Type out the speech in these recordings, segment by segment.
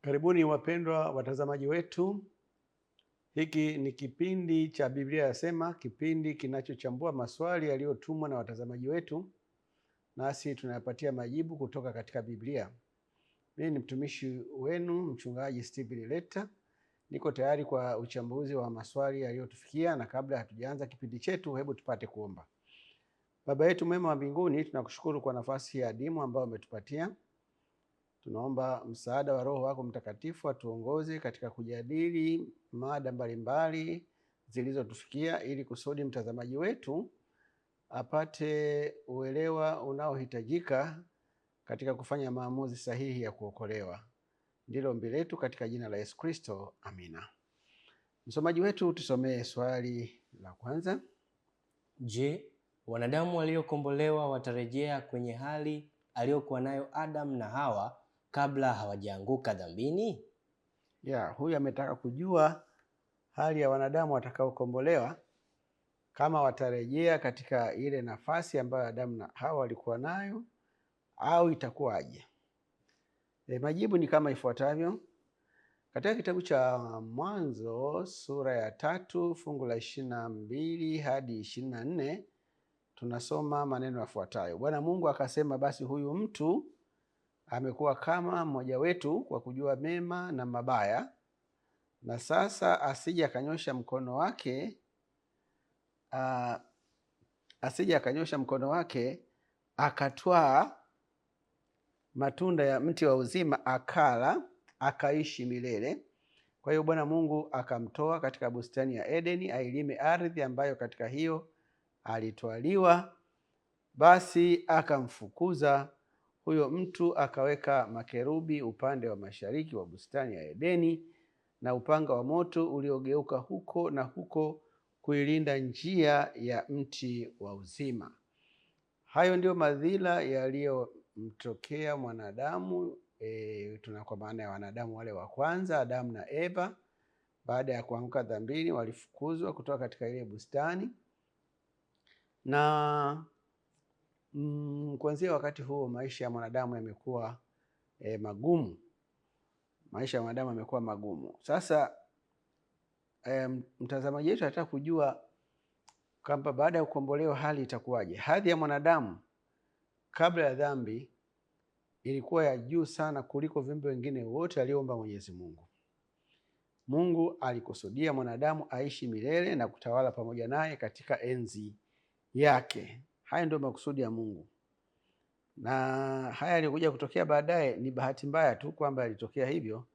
Karibuni wapendwa watazamaji wetu. Hiki ni kipindi cha Biblia Yasema, kipindi kinachochambua maswali yaliyotumwa na watazamaji wetu, nasi tunayapatia majibu kutoka katika Biblia. Mimi ni mtumishi wenu Mchungaji Stephen Leta. Niko tayari kwa uchambuzi wa maswali yaliyotufikia, na kabla hatujaanza kipindi chetu, hebu tupate kuomba. Baba yetu mwema wa mbinguni, tunakushukuru kwa nafasi ya adimu ambayo umetupatia. Tunaomba msaada wa Roho wako Mtakatifu atuongoze katika kujadili mada mbalimbali zilizotufikia, ili kusudi mtazamaji wetu apate uelewa unaohitajika katika kufanya maamuzi sahihi ya kuokolewa. Ndilo ombi letu katika jina la Yesu Kristo, amina. Msomaji wetu, tusomee swali la kwanza. Je, wanadamu waliokombolewa watarejea kwenye hali aliyokuwa nayo Adam na Hawa kabla hawajaanguka dhambini? Huyu ametaka kujua hali ya wanadamu watakaokombolewa, kama watarejea katika ile nafasi ambayo Adamu na Hawa walikuwa nayo au itakuwaje. Majibu ni kama ifuatavyo. Katika kitabu cha Mwanzo sura ya 3 fungu la 22 hadi 24 tunasoma maneno yafuatayo. Bwana Mungu akasema, basi huyu mtu amekuwa kama mmoja wetu kwa kujua mema na mabaya, na sasa asije akanyosha mkono wake akatwaa matunda ya mti wa uzima akala, akaishi milele. Kwa hiyo Bwana Mungu akamtoa katika bustani ya Edeni ailime ardhi ambayo katika hiyo alitwaliwa. Basi akamfukuza huyo mtu, akaweka makerubi upande wa mashariki wa bustani ya Edeni, na upanga wa moto uliogeuka huko na huko kuilinda njia ya mti wa uzima. Hayo ndio madhila yaliyomtokea mwanadamu, kwa maana ya wanadamu wale wa kwanza, Adamu na Eva. Baada ya kuanguka dhambini, walifukuzwa kutoka katika ile bustani, na kuanzia wakati huo maisha ya mwanadamu yamekuwa magumu. Maisha ya mwanadamu yamekuwa magumu. Sasa mtazamaji wetu anataka kujua kwamba baada ya kukombolewa hali itakuwaje. Hadhi ya mwanadamu kabla ya dhambi ilikuwa ya juu sana kuliko viumbe wengine wote aliomba Mwenyezi Mungu. Mungu alikusudia mwanadamu aishi milele na kutawala pamoja naye katika enzi yake. Haya ndio makusudi ya Mungu, na haya yalikuja kutokea baadaye. Ni bahati mbaya tu kwamba yalitokea hivyo,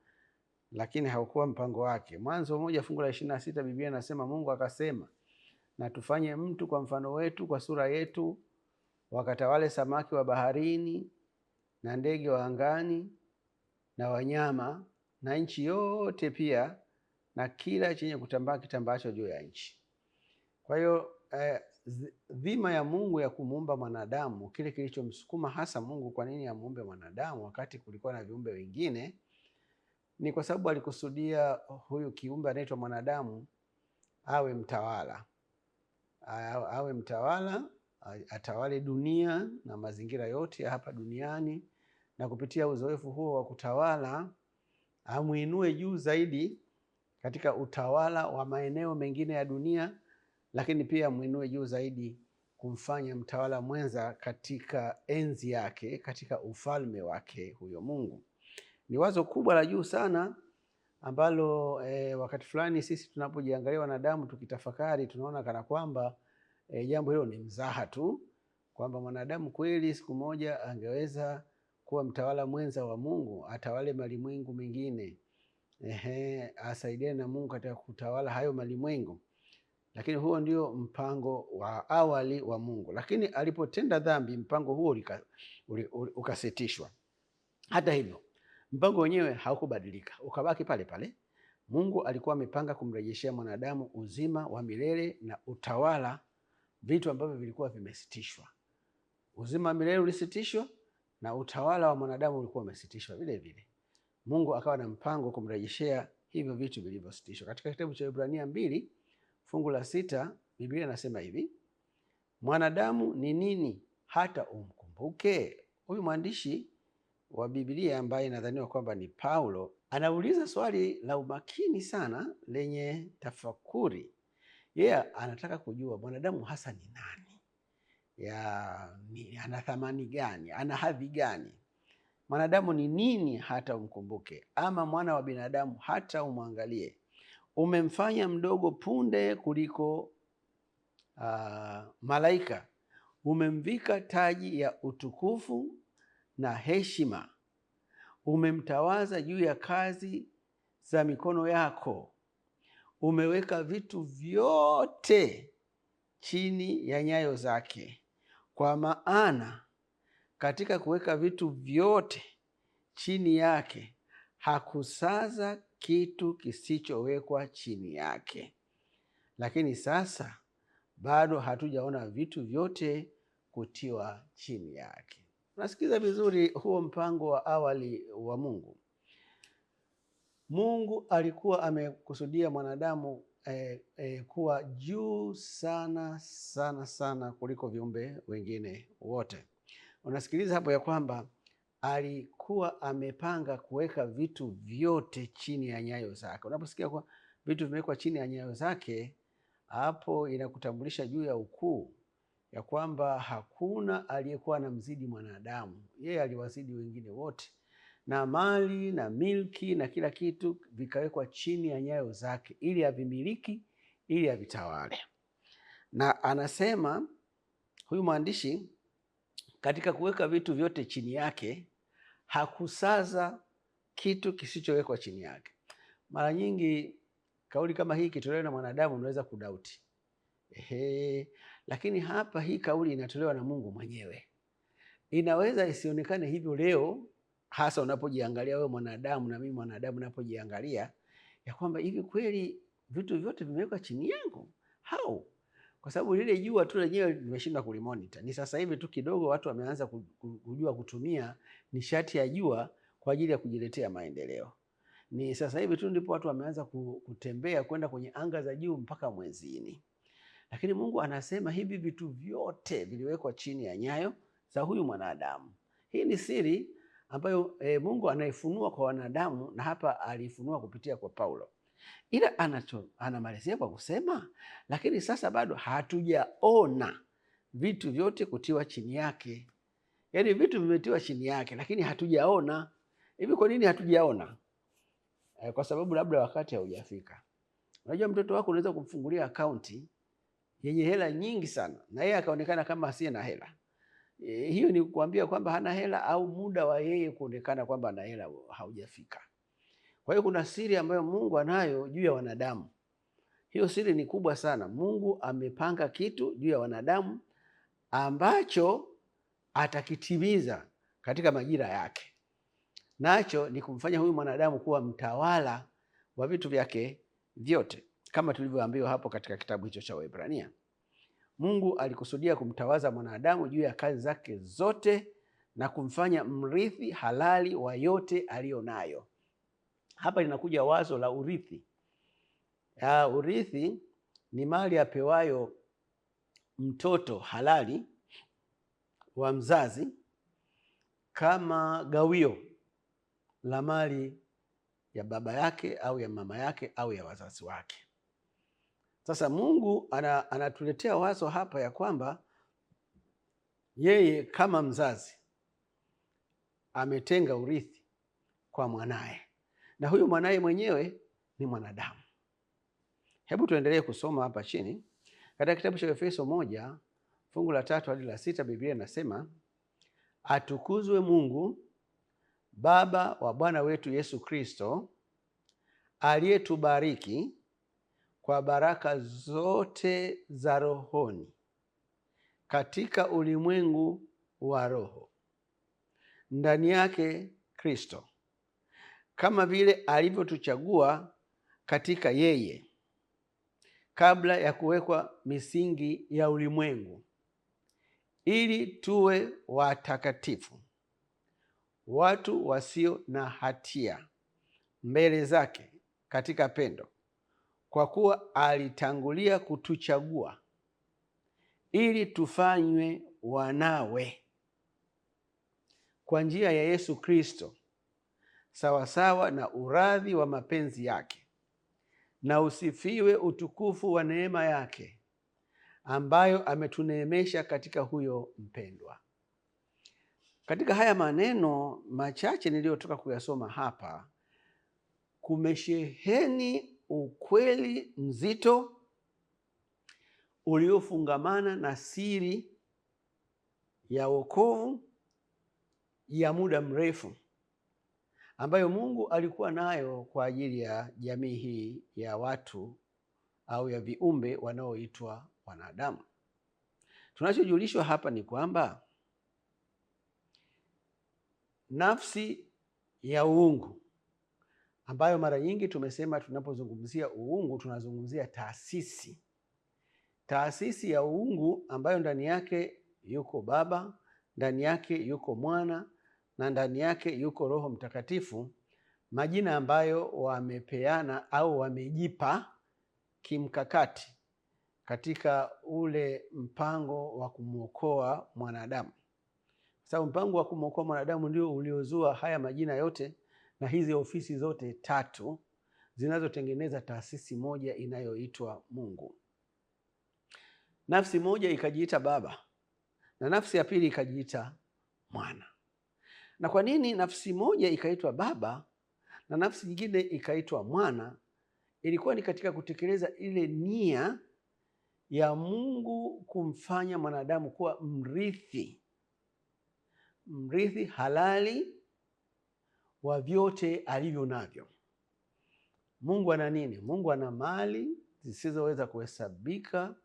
lakini haukuwa mpango wake. Mwanzo 1 fungu la 26 Biblia inasema, Mungu akasema, na tufanye mtu kwa mfano wetu, kwa sura yetu, wakatawale samaki wa baharini na ndege wa angani na wanyama na nchi yote pia na kila chenye kutambaa kitambaacho juu ya nchi. Kwa hiyo dhima ya Mungu ya kumuumba mwanadamu, kile kilichomsukuma hasa Mungu kwa nini amuumbe mwanadamu wakati kulikuwa na viumbe wengine, ni kwa sababu alikusudia huyu kiumbe anaitwa mwanadamu awe mtawala. Awe mtawala, atawale dunia na mazingira yote ya hapa duniani, na kupitia uzoefu huo wa kutawala amuinue juu zaidi katika utawala wa maeneo mengine ya dunia, lakini pia muinue juu zaidi kumfanya mtawala mwenza katika enzi yake, katika ufalme wake huyo Mungu. Ni wazo kubwa la juu sana ambalo wakati fulani sisi tunapojiangalia wanadamu tukitafakari, tunaona kana kwamba jambo hilo ni mzaha tu, kwamba mwanadamu kweli siku moja angeweza kuwa mtawala mwenza wa Mungu, atawale malimwengu mengine, asaidiane na Mungu katika kutawala hayo malimwengu. Lakini huo ndio mpango wa awali wa Mungu. Lakini alipotenda dhambi, mpango huo ukasitishwa. Hata hivyo, mpango wenyewe haukubadilika, ukabaki pale pale. Mungu alikuwa amepanga kumrejeshea mwanadamu uzima wa milele na utawala, vitu ambavyo vilikuwa vimesitishwa. Uzima wa milele ulisitishwa na utawala wa mwanadamu ulikuwa umesitishwa vile vile. Mungu akawa na mpango kumrejeshea hivyo vitu vilivyositishwa. Katika kitabu cha Ibrania 2 fungu la 6 Biblia inasema hivi, mwanadamu ni nini hata umkumbuke? Huyu mwandishi wa Biblia ambaye nadhaniwa kwamba ni Paulo Anauliza swali la umakini sana lenye tafakuri. Yeye anataka kujua mwanadamu hasa ni nani, ana thamani gani, ana hadhi gani? Mwanadamu ni nini hata umkumbuke, ama mwana wa binadamu hata umwangalie? Umemfanya mdogo punde kuliko malaika, umemvika taji ya utukufu na heshima, umemtawaza juu ya kazi za mikono yako, umeweka vitu vyote chini ya nyayo zake. Kwa maana katika kuweka vitu vyote chini yake hakusaza kitu kisichowekwa chini yake. Lakini sasa bado hatujaona vitu vyote kutiwa chini yake. Unasikiza vizuri huo mpango wa awali wa Mungu. Mungu alikuwa amekusudia mwanadamu kuwa juu sana sana sana kuliko viumbe wengine wote. Unasikiliza hapo ya kwamba alikuwa amepanga kuweka vitu vyote chini ya nyayo zake. Unaposikia kwa vitu vimewekwa chini ya nyayo zake, hapo inakutambulisha juu ya ukuu, ya kwamba hakuna aliyekuwa anamzidi mwanadamu. Yeye aliwazidi wengine wote, na mali na milki na kila kitu vikawekwa chini ya nyayo zake ili avimiliki, ili avitawale. Na anasema huyu mwandishi, katika kuweka vitu vyote chini yake hakusaza kitu kisichowekwa chini yake. Mara nyingi kauli kama hii ikitolewa na mwanadamu unaweza kudauti. Lakini hapa hii kauli inatolewa na Mungu mwenyewe. Inaweza isionekane hivyo leo, hasa unapojiangalia wewe mwanadamu na mimi mwanadamu napojiangalia, ya kwamba hivi kweli vitu vyote vimewekwa chini yangu? How? Kwa sababu lile jua tu lenyewe limeshindwa kulimonita. Ni sasa hivi tu kidogo watu wameanza kujua kutumia nishati ya jua kwa ajili ya kujiletea maendeleo. Ni sasa hivi tu ndipo watu wameanza kutembea kwenda kwenye anga za juu mpaka mwezini. Lakini Mungu anasema hivi vitu vyote viliwekwa chini ya nyayo za huyu mwanadamu. Hii ni siri ambayo Mungu anaifunua kwa wanadamu, na hapa alifunua kupitia kwa Paulo. Ila anamalizia kwa kusema, lakini sasa bado hatujaona vitu vyote kutiwa chini yake. Yaani vitu vimetiwa chini yake, lakini hatujaona. Hivi kwa nini hatujaona? Kwa sababu labda wakati haujafika. Unajua mtoto wako unaweza kumfungulia akaunti yenye hela nyingi sana, na yeye akaonekana kama asiye na hela. Hiyo ni kuambia kwamba hana hela, au muda wa yeye kuonekana kwamba ana hela haujafika. Kwa hiyo kuna siri ambayo Mungu anayo juu ya wanadamu. Hiyo siri ni kubwa sana. Mungu amepanga kitu juu ya wanadamu ambacho atakitimiza katika majira yake. Nacho ni kumfanya huyu mwanadamu kuwa mtawala wa vitu vyake vyote, kama tulivyoambiwa hapo katika kitabu hicho cha Waebrania. Mungu alikusudia kumtawaza mwanadamu juu ya kazi zake zote na kumfanya mrithi halali wa yote aliyonayo. Hapa linakuja wazo la urithi. Urithi ni mali apewayo mtoto halali wa mzazi kama gawio la mali ya baba yake au ya mama yake au ya wazazi wake. Sasa Mungu anatuletea wazo hapa ya kwamba yeye kama mzazi ametenga urithi kwa mwanaye, na huyu mwanaye mwenyewe ni mwanadamu. Hebu tuendelee kusoma hapa chini katika kitabu cha Efeso 1 fungu la 3 hadi la 6. Biblia inasema, atukuzwe Mungu Baba wa Bwana wetu Yesu Kristo, aliyetubariki kwa baraka zote za rohoni katika ulimwengu wa roho, ndani yake Kristo, kama vile alivyotuchagua katika yeye kabla ya kuwekwa misingi ya ulimwengu, ili tuwe watakatifu, watu wasio na hatia mbele zake katika pendo, kwa kuwa alitangulia kutuchagua ili tufanywe wanawe kwa njia ya Yesu Kristo, sawasawa na uradhi wa mapenzi yake, na usifiwe utukufu wa neema yake ambayo ametuneemesha katika huyo mpendwa. Katika haya maneno machache niliyotoka kuyasoma hapa, kumesheheni ukweli mzito uliofungamana na siri ya wokovu ya muda mrefu ambayo Mungu alikuwa nayo kwa ajili ya jamii hii ya watu au ya viumbe wanaoitwa wanadamu. Tunachojulishwa hapa ni kwamba nafsi ya uungu, ambayo mara nyingi tumesema tunapozungumzia uungu tunazungumzia taasisi ya uungu ambayo ndani yake yuko Baba, ndani yake yuko Mwana na ndani yake yuko Roho Mtakatifu, majina ambayo wamepeana au wamejipa kimkakati katika ule mpango wa kumwokoa mwanadamu. Sababu mpango wa kumwokoa mwanadamu ndio uliozua haya majina yote na hizi ofisi zote tatu zinazotengeneza taasisi moja inayoitwa Mungu. Nafsi moja ikajiita Baba na nafsi ya pili ikajiita Mwana. Na kwa nini nafsi moja ikaitwa Baba na nafsi nyingine ikaitwa Mwana? Ilikuwa ni katika kutekeleza ile nia ya Mungu kumfanya mwanadamu kuwa mrithi halali wa vyote alivyo navyo. Mungu ana nini? Mungu ana mali zisizoweza kuhesabika,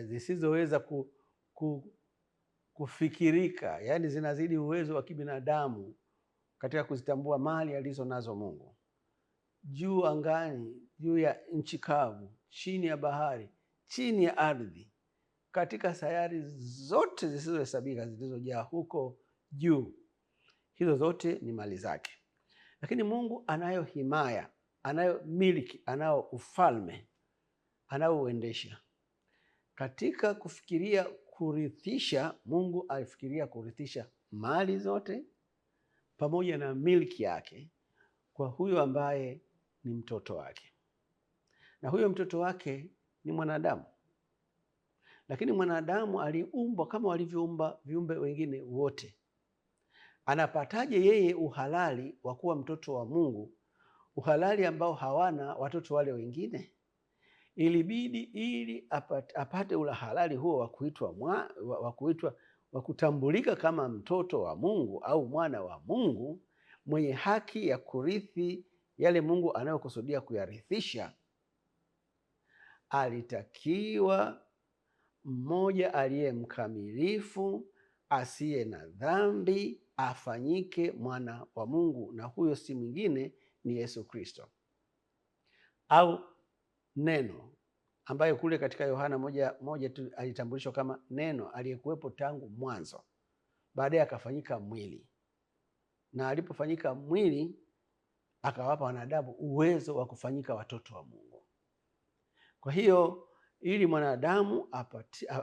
zisizoweza kufikirika, yaani zinazidi uwezo wa kibinadamu katika kuzitambua mali alizo nazo Mungu. Juu angani, juu ya nchi kavu, chini ya bahari, chini ya ardhi, katika sayari zote zisizohesabika zilizojaa huko juu, hizo zote ni mali zake. Lakini Mungu anayo himaya, anayo miliki, anayo ufalme anaouendesha. Katika kufikiria kurithisha, Mungu alifikiria kurithisha mali zote pamoja na miliki yake kwa huyo ambaye ni mtoto wake, na huyo mtoto wake ni mwanadamu. Lakini mwanadamu aliumbwa kama walivyoumba viumbe wengine wote. Anapataje yeye uhalali wa kuwa mtoto wa Mungu, uhalali ambao hawana watoto wale wengine? Ilibidi ili apate ule halali huo wa kutambulika kama mtoto wa Mungu au mwana wa Mungu mwenye haki ya kurithi yale Mungu anayokusudia kuyarithisha, alitakiwa mmoja aliye mkamilifu, asiye na dhambi, afanyike mwana wa Mungu, na huyo si mwingine ni Yesu Kristo, au Neno, ambaye kule katika Yohana moja tu alitambulishwa kama Neno aliyekuwepo tangu mwanzo, baadaye akafanyika mwili, na alipofanyika mwili akawapa wanadamu uwezo wa kufanyika watoto wa Mungu. Kwa hiyo ili mwanadamu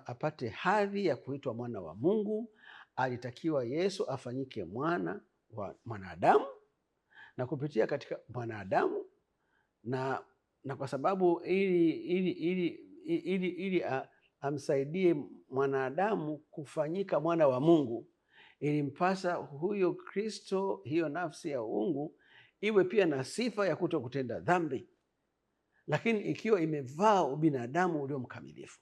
apate hadhi ya kuitwa mwana wa Mungu, alitakiwa Yesu afanyike mwana wa mwanadamu, na kupitia katika mwanadamu na kwa sababu ili amsaidie mwanadamu kufanyika mwana wa Mungu, ilimpasa huyo Kristo, hiyo nafsi ya uungu, iwe pia na sifa ya kuto kutenda dhambi, lakini ikiwa imevaa ubinadamu ulio mkamilifu.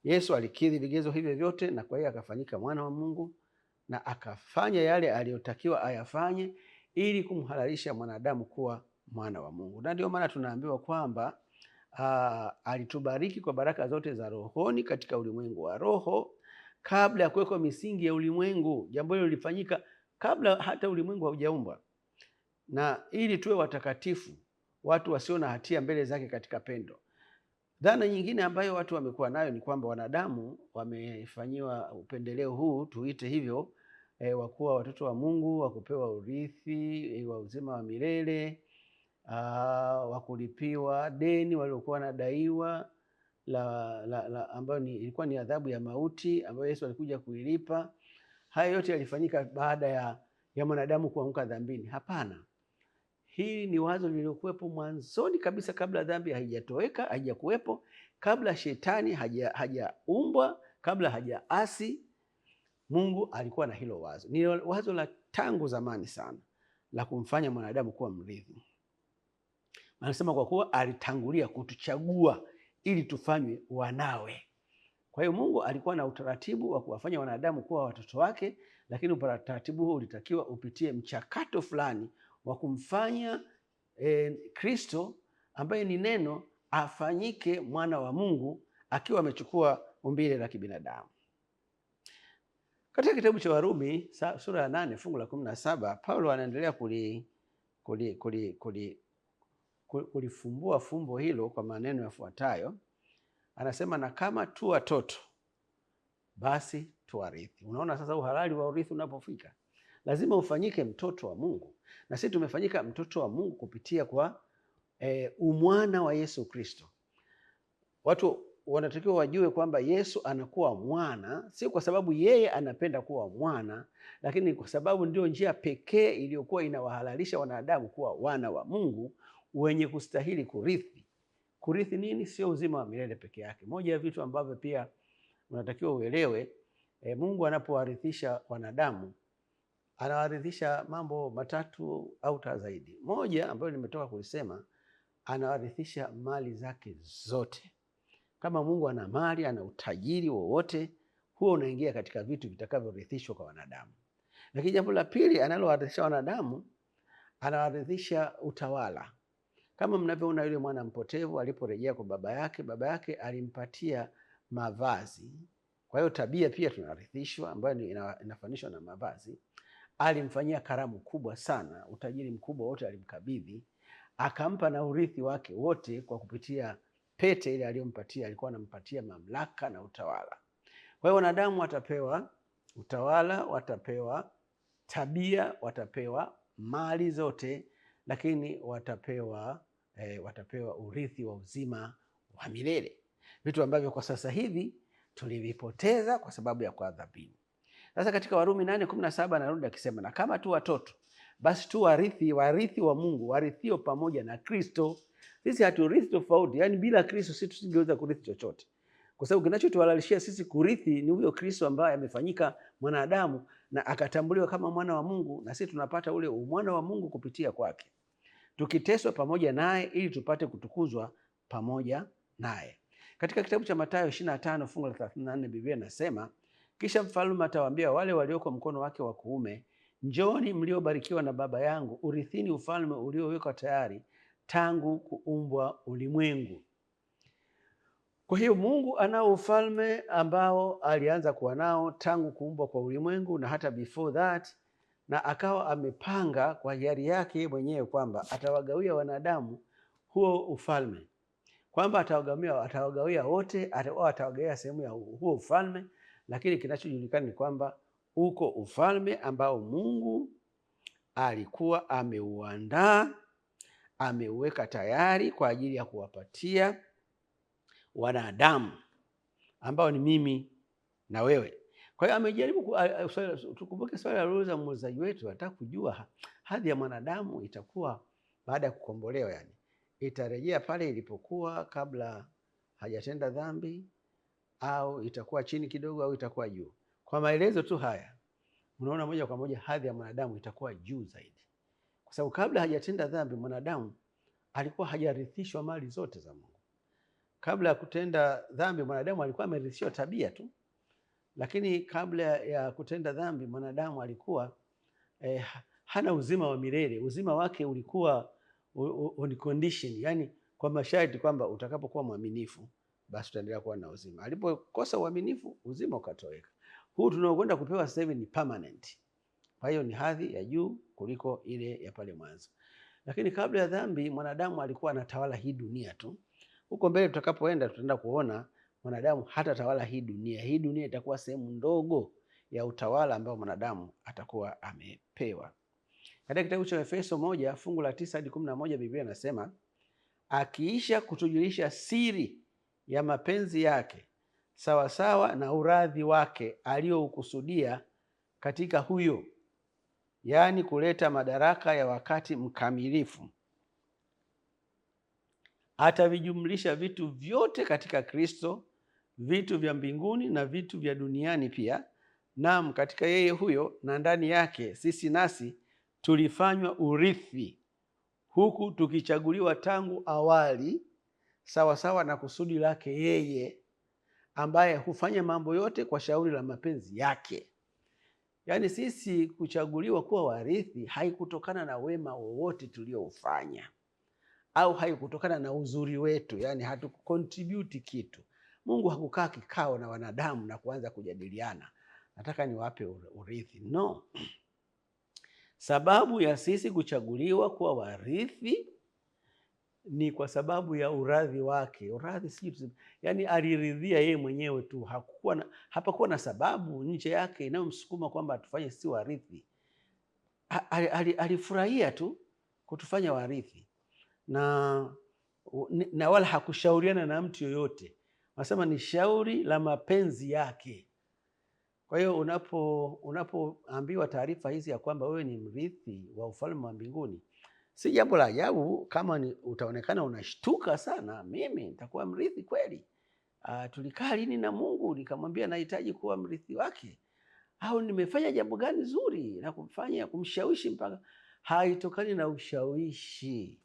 Yesu alikidhi vigezo hivyo vyote, na kwa hiyo akafanyika mwana wa Mungu na akafanya yale aliyotakiwa ayafanye ili kumhalalisha mwanadamu kuwa mwana wa Mungu. Na ndio maana tunaambiwa kwamba alitubariki kwa baraka zote za rohoni katika ulimwengu wa roho kabla ya kuwekwa misingi ya ulimwengu. Jambo hilo lilifanyika kabla hata ulimwengu haujaumbwa, na ili tuwe watakatifu, watu wasio na hatia mbele zake katika pendo. Dhana nyingine ambayo watu wamekuwa nayo ni kwamba wanadamu wamefanyiwa upendeleo huu, tuite hivyo, wa kuwa watoto wa Mungu, wa kupewa urithi wa uzima wa milele, wa kulipiwa deni waliokuwa wanadaiwa ambayo ilikuwa ni adhabu ya mauti ambayo Yesu alikuja kuilipa. Haya yote yalifanyika baada ya mwanadamu kuanguka dhambini. Hapana, hili ni wazo lililokuwepo mwanzoni kabisa, kabla dhambi haijatoweka, haijakuwepo, kabla shetani hajaumbwa, kabla hajaasi. Mungu alikuwa na hilo wazo. Ni wazo la tangu zamani sana la kumfanya mwanadamu kuwa mrithi. Anasema kwa kuwa alitangulia kutuchagua ili tufanywe wanawe. Kwa hiyo Mungu alikuwa na utaratibu wa kuwafanya wanadamu kuwa watoto wake, lakini utaratibu huo ulitakiwa upitie mchakato fulani wa kumfanya Kristo ambaye ni neno afanyike mwana wa Mungu akiwa amechukua umbile la kibinadamu. Katika kitabu cha Warumi sura ya 8 fungu la 17, Paulo anaendelea kulifumbua fumbo hilo kwa maneno yafuatayo. Anasema, na kama tu watoto basi tuwarithi. Unaona sasa uhalali wa urithi unapofika, lazima ufanyike mtoto wa Mungu, na sisi tumefanyika mtoto wa Mungu kupitia kwa umwana wa Yesu Kristo. Watu wanatakiwa wajue kwamba Yesu anakuwa mwana, si kwa sababu yeye anapenda kuwa mwana, lakini kwa sababu ndio njia pekee iliyokuwa inawahalalisha wanadamu kuwa wana wa Mungu wenye kustahili kurithi. Kurithi nini? Sio uzima wa milele peke yake. Moja ya vitu ambavyo pia unatakiwa uelewe, Mungu anapowarithisha wanadamu, anawarithisha mambo matatu au zaidi. Moja ambayo nimetoka kulisema, anawarithisha mali zake zote. Kama Mungu ana mali, ana utajiri wowote, huo unaingia katika vitu vitakavyorithishwa kwa wanadamu. Lakini jambo la pili analowarithisha wanadamu, anawarithisha utawala. Kama mnavyoona yule mwana mpotevu aliporejea kwa baba yake alimpatia mavazi. Kwa hiyo tabia pia tunarithishwa, ambayo inafanishwa na mavazi. Alimfanyia karamu kubwa sana, utajiri mkubwa wote alimkabidhi, akampa na urithi wake wote kwa kupitia pete ile aliyompatia. Alikuwa anampatia mamlaka na utawala. Kwa hiyo wanadamu watapewa utawala, watapewa tabia, watapewa mali zote, lakini watapewa urithi wa uzima wa milele, vitu ambavyo kwa sasa hivi tulivipoteza kwa sababu ya kuadhibiwa. Sasa katika Warumi 8:17 anarudi akisema, na kama tu watoto basi tu warithi wa Mungu, warithio pamoja na Kristo. Sisi haturithi tofauti, yani bila Kristo sisi tusingeweza kurithi chochote, kwa sababu kinachotuhalalishia sisi kurithi ni huyo Kristo ambaye amefanyika mwanadamu na akatambuliwa kama mwana wa Mungu, na sisi tunapata ule mwana wa Mungu kupitia kwake, tukiteswa pamoja naye ili tupate kutukuzwa pamoja naye. Katika kitabu cha Mathayo 25 fungu la 34, Biblia inasema, kisha mfalme atawaambia wale walioko mkono wake wa kuume, njooni mliobarikiwa na Baba yangu, urithini ufalme uliowekwa tayari tangu kuumbwa ulimwengu. Kwa hiyo Mungu anao ufalme ambao alianza kuwa nao tangu kuumbwa kwa ulimwengu na hata before that, na akawa amepanga kwa hiari yake mwenyewe kwamba atawagawia wanadamu huo ufalme, kwamba atawagawia wote, atawagawia sehemu ya huo ufalme. Lakini kinachojulikana ni kwamba uko ufalme ambao Mungu alikuwa ameuandaa, ameuweka tayari kwa ajili ya kuwapatia wanadamu ambao ni mimi na wewe. Kwa hiyo amejaribu tukumbuke swali alilouliza muulizaji wetu, anataka kujua hadhi ya mwanadamu itakuwa baada ya kukombolewa, yani itarejea pale ilipokuwa kabla hajatenda dhambi, au itakuwa chini kidogo, au itakuwa juu. Kwa maelezo tu haya unaona moja kwa moja hadhi ya mwanadamu itakuwa juu zaidi, kwa sababu kabla hajatenda dhambi mwanadamu alikuwa hajarithishwa mali zote za Mungu. Kabla ya kutenda dhambi mwanadamu alikuwa amerithishiwa tabia tu, lakini kabla ya kutenda dhambi mwanadamu alikuwa hana uzima wa milele. Uzima wake ulikuwa on condition, yani kwa masharti kwamba utakapokuwa mwaminifu basi utaendelea kuwa na uzima. Alipokosa uaminifu, uzima ukatoweka. Huu tunaokwenda kupewa sasa hivi ni permanent. Kwa hiyo ni hadhi ya juu kuliko ile ya pale mwanzo. Lakini kabla ya dhambi mwanadamu alikuwa anatawala hii dunia tu. Huko mbele tutakapoenda tutaenda kuona mwanadamu hata tawala hii dunia. Hii dunia itakuwa sehemu ndogo ya utawala ambao mwanadamu atakuwa amepewa. Katika kitabu cha Efeso 1 fungu la 9 hadi 11, Biblia inasema, akiisha kutujulisha siri ya mapenzi yake sawasawa na uradhi wake aliyoukusudia katika huyo. yaani kuleta madaraka ya wakati mkamilifu. Atavijumlisha vitu vyote katika Kristo, vitu vya mbinguni na vitu vya duniani pia. Naam, katika yeye huyo na ndani yake sisi nasi tulifanywa urithi, huku tukichaguliwa tangu awali sawa sawa na kusudi lake yeye, ambaye hufanya mambo yote kwa shauri la mapenzi yake. Yaani sisi kuchaguliwa kuwa warithi haikutokana na wema wowote tulioufanya, au haikutokana na uzuri wetu, yaani hatukucontribute kitu. Mungu hakukaa kikao na wanadamu na kuanza kujadiliana, nataka niwape urithi. No. Sababu ya sisi kuchaguliwa kuwa warithi ni kwa sababu ya uradhi wake. Uradhi si, yaani aliridhia yeye mwenyewe tu, hapakuwa na sababu nje yake inayomsukuma kwamba atufanye si warithi. Alifurahia tu kutufanya warithi, na wala hakushauriana na mtu yoyote. Wanasema ni shauri la mapenzi yake. Kwa hiyo unapoambiwa taarifa hizi ya kwamba wewe ni mrithi wa ufalme wa mbinguni, si jambo la ajabu kama utaonekana unashtuka sana. Mimi nitakuwa mrithi kweli? Tulikaa lini na Mungu nikamwambia nahitaji kuwa mrithi wake? Au nimefanya jambo gani zuri na kumshawishi mpaka? Haitokani na ushawishi,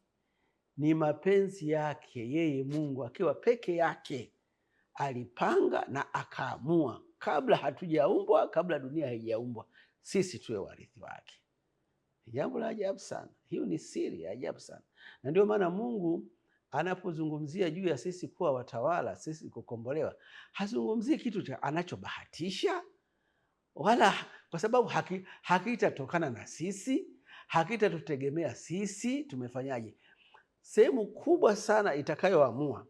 ni mapenzi yake yeye Mungu akiwa peke yake. Alipanga na akaamua kabla hatujaumbwa, kabla dunia haijaumbwa, sisi tuwe warithi wake. Ni jambo la ajabu sana. Hiyo ni siri ya ajabu sana, na ndio maana Mungu anapozungumzia juu ya sisi kuwa watawala, sisi kukombolewa, hazungumzii kitu cha anachobahatisha, wala kwa sababu hakitatokana na sisi, hakitatutegemea sisi tumefanyaje. Sehemu kubwa sana itakayoamua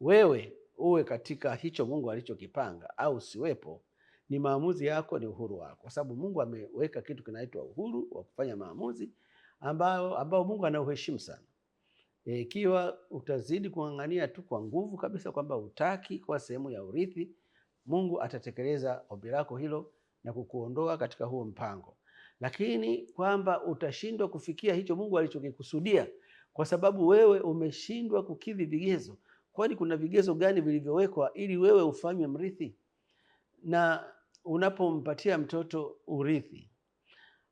wewe uwe katika hicho Mungu alichokipanga au siwepo ni maamuzi yako, ni uhuru wako, kwa sababu Mungu ameweka kitu kinaitwa uhuru wa kufanya maamuzi ambao Mungu anauheshimu sana. Ikiwa utazidi kung'ang'ania tu kwa nguvu kabisa kwamba hutaki kuwa sehemu ya urithi, Mungu atatekeleza ombi lako hilo na kukuondoa katika huo mpango. Lakini kwamba utashindwa kufikia hicho Mungu alichokikusudia kwa sababu wewe umeshindwa kukidhi vigezo. Kwani kuna vigezo gani vilivyowekwa ili wewe ufanywe mrithi? Na unapompatia mtoto urithi,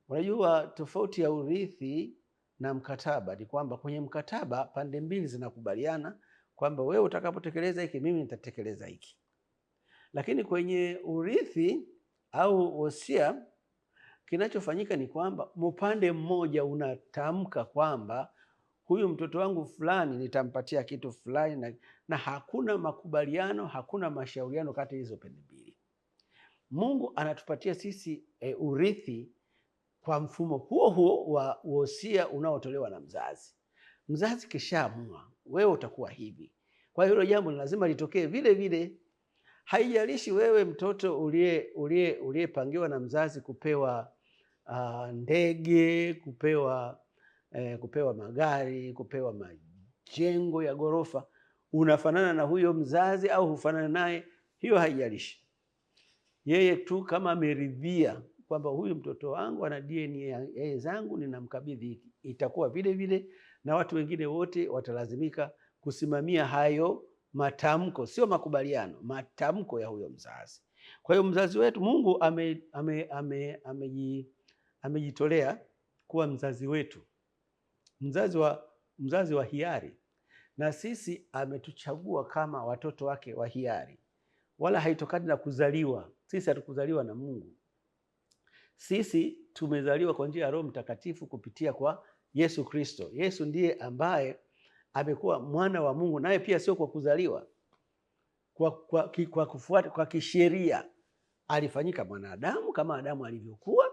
unajua tofauti ya urithi na mkataba ni kwamba kwenye mkataba pande mbili zinakubaliana kwamba wewe utakapotekeleza hiki, mimi nitatekeleza hiki. Lakini kwenye urithi au wosia, kinachofanyika ni kwamba mpande mmoja unatamka kwamba huyu mtoto wangu fulani nitampatia kitu fulani, na hakuna makubaliano, hakuna mashauriano kati ya hizo pande mbili. Mungu anatupatia sisi urithi kwa mfumo huo huo wa wosia unaotolewa na mzazi. Mzazi kishaamua wewe utakuwa hivi, kwa hiyo hilo jambo lazima litokee vile vile. Haijalishi wewe mtoto uliyepangiwa na mzazi kupewa ndege, kupewa magari, kupewa majengo ya ghorofa, unafanana na huyo mzazi au hufanana naye, hiyo haijalishi. Yeye tu kama ameridhia kwamba huyu mtoto wangu ana DNA zangu, ninamkabidhi hiki, itakuwa vile vile, na watu wengine wote watalazimika kusimamia hayo matamko, sio makubaliano, matamko ya huyo mzazi. Kwa hiyo mzazi wetu Mungu amejitolea kuwa mzazi wetu, mzazi wa hiari, na sisi ametuchagua kama watoto wake wa hiari, wala haitokani na kuzaliwa. Sisi hatukuzaliwa na Mungu, sisi tumezaliwa kwa njia ya Roho Mtakatifu kupitia kwa Yesu Kristo. Yesu ndiye ambaye amekuwa mwana wa Mungu, naye pia sio kwa kuzaliwa, kwa kufuata kwa kisheria. Alifanyika mwanadamu kama Adamu alivyokuwa,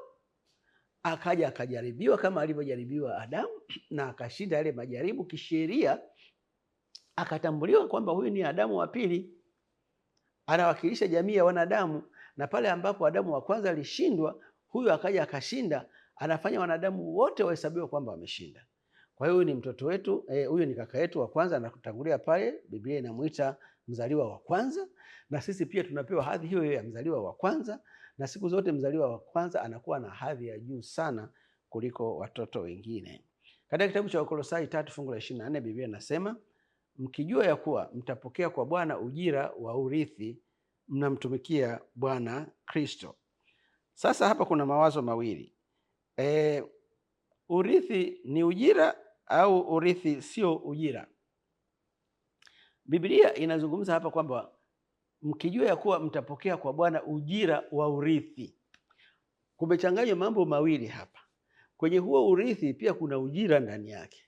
akaja akajaribiwa kama alivyojaribiwa Adamu, na akashinda yale majaribu kisheria, akatambuliwa kwamba huyu ni Adamu wa pili, anawakilisha jamii ya wanadamu. Na pale ambapo Adamu wa kwanza alishindwa, huyu akaja akashinda, anafanya wanadamu wote wahesabiwa kwamba wameshinda. Kwa hiyo huyu ni mtoto wetu, huyu ni kaka yetu wa kwanza, anakutangulia pale, Biblia inamuita mzaliwa wa kwanza, na sisi pia tunapewa hadhi hiyo ya mzaliwa wa kwanza, na siku zote mzaliwa wa kwanza anakuwa na hadhi ya juu sana kuliko watoto wengine. Katika kitabu cha Wakolosai 3 fungu la 24 Biblia inasema, mkijua ya kuwa mtapokea kwa Bwana ujira wa urithi, mnamtumikia Bwana Kristo. Sasa hapa kuna mawazo mawili. Urithi ni ujira au urithi sio ujira? Biblia inazungumza hapa kwamba mkijua ya kuwa mtapokea kwa Bwana ujira wa urithi. Kumechanganywa mambo mawili hapa. Kwenye huo urithi pia kuna ujira ndani yake,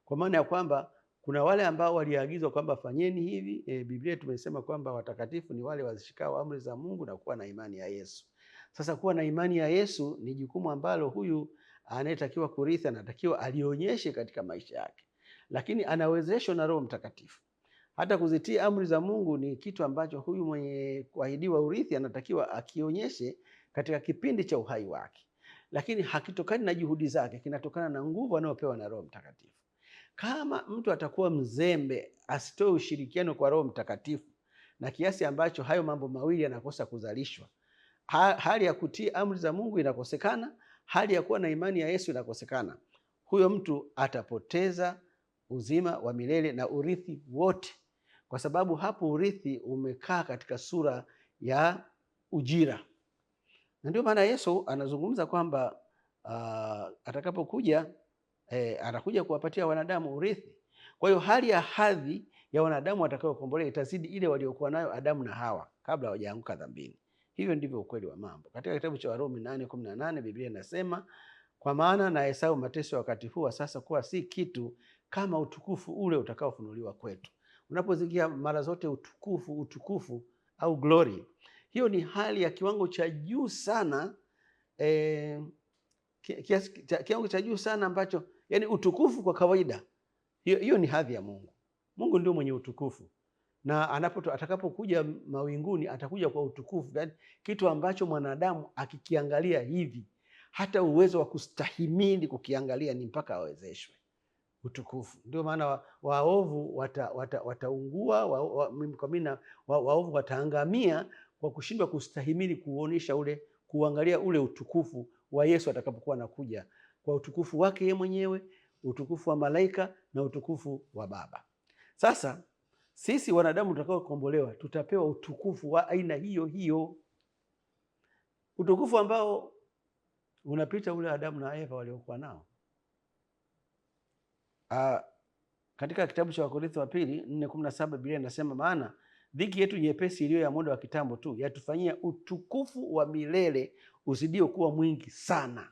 kwa maana ya kwamba kuna wale ambao waliagizwa kwamba fanyeni hivi. Biblia tumesema kwamba watakatifu ni wale wazishikao amri za Mungu na kuwa na imani ya Yesu. Sasa kuwa na imani ya Yesu ni jukumu ambalo huyu anayetakiwa kurithi anatakiwa alionyeshe katika maisha yake, lakini anawezeshwa na Roho Mtakatifu. Hata kuzitii amri za Mungu ni kitu ambacho huyu mwenye kuahidiwa urithi anatakiwa akionyeshe katika kipindi cha uhai wake, lakini hakitokani na juhudi zake, kinatokana na nguvu anayopewa na Roho Mtakatifu. Kama mtu atakuwa mzembe, asitoe ushirikiano kwa Roho Mtakatifu, na kiasi ambacho hayo mambo mawili yanakosa kuzalishwa, hali ya kutii amri za Mungu inakosekana, hali ya kuwa na imani ya Yesu inakosekana, huyo mtu atapoteza uzima wa milele na urithi wote, kwa sababu hapo urithi umekaa katika sura ya ujira. Na ndio maana Yesu anazungumza kwamba atakapokuja anakuja kuwapatia wanadamu urithi. Kwa hiyo hali ya hadhi ya wanadamu watakaokombolewa itazidi ile waliokuwa nayo Adamu na Hawa kabla hawajaanguka dhambini. Hivyo ndivyo ukweli wa mambo. Katika kitabu cha Warumi 8:18 Biblia inasema, kwa maana nahesabu mateso wakati huu wa sasa kuwa si kitu kama utukufu ule utakaofunuliwa kwetu. Unapozingia mara zote utukufu au glory, hiyo ni hali ya kiwango cha juu sana, kiwango cha juu sana ambacho, yani utukufu kwa kawaida, hiyo ni hadhi ya Mungu. Mungu ndio mwenye utukufu, na atakapokuja mawinguni atakuja kwa utukufu, yani kitu ambacho mwanadamu akikiangalia hivi hata uwezo wa kustahimili kukiangalia ni mpaka awezeshwe utukufu. Ndio maana waovu wataungua, waovu wataangamia kwa kushindwa kustahimili kuangalia ule utukufu wa Yesu atakapokuwa anakuja kwa utukufu wake yeye mwenyewe, utukufu wa malaika na utukufu wa Baba. Sasa sisi wanadamu tutakaokombolewa tutapewa utukufu wa aina hiyo hiyo, utukufu ambao unapita ule Adamu na Eva waliokuwa nao. Katika kitabu cha Wakorintho wa pili 4:17 Biblia inasema, maana dhiki yetu nyepesi iliyo ya muda wa kitambo tu yatufanyia utukufu wa milele usidio kuwa mwingi sana.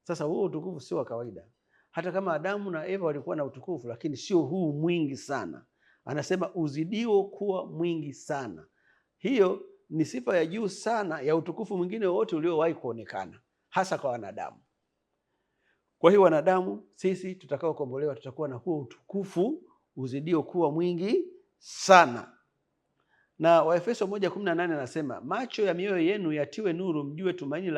Sasa huo utukufu sio wa kawaida. Hata kama Adamu na Eva walikuwa na utukufu, lakini sio huu mwingi sana. Anasema uzidio kuwa mwingi sana. Hiyo ni sifa ya juu sana ya utukufu mwingine wote uliowahi kuonekana, hasa kwa wanadamu. Kwa hiyo wanadamu sisi tutakaokombolewa tutakuwa na huo utukufu uzidio kuwa mwingi sana. Na Waefeso 1:18 anasema, macho ya mioyo yenu yatiwe nuru, mjue tumaini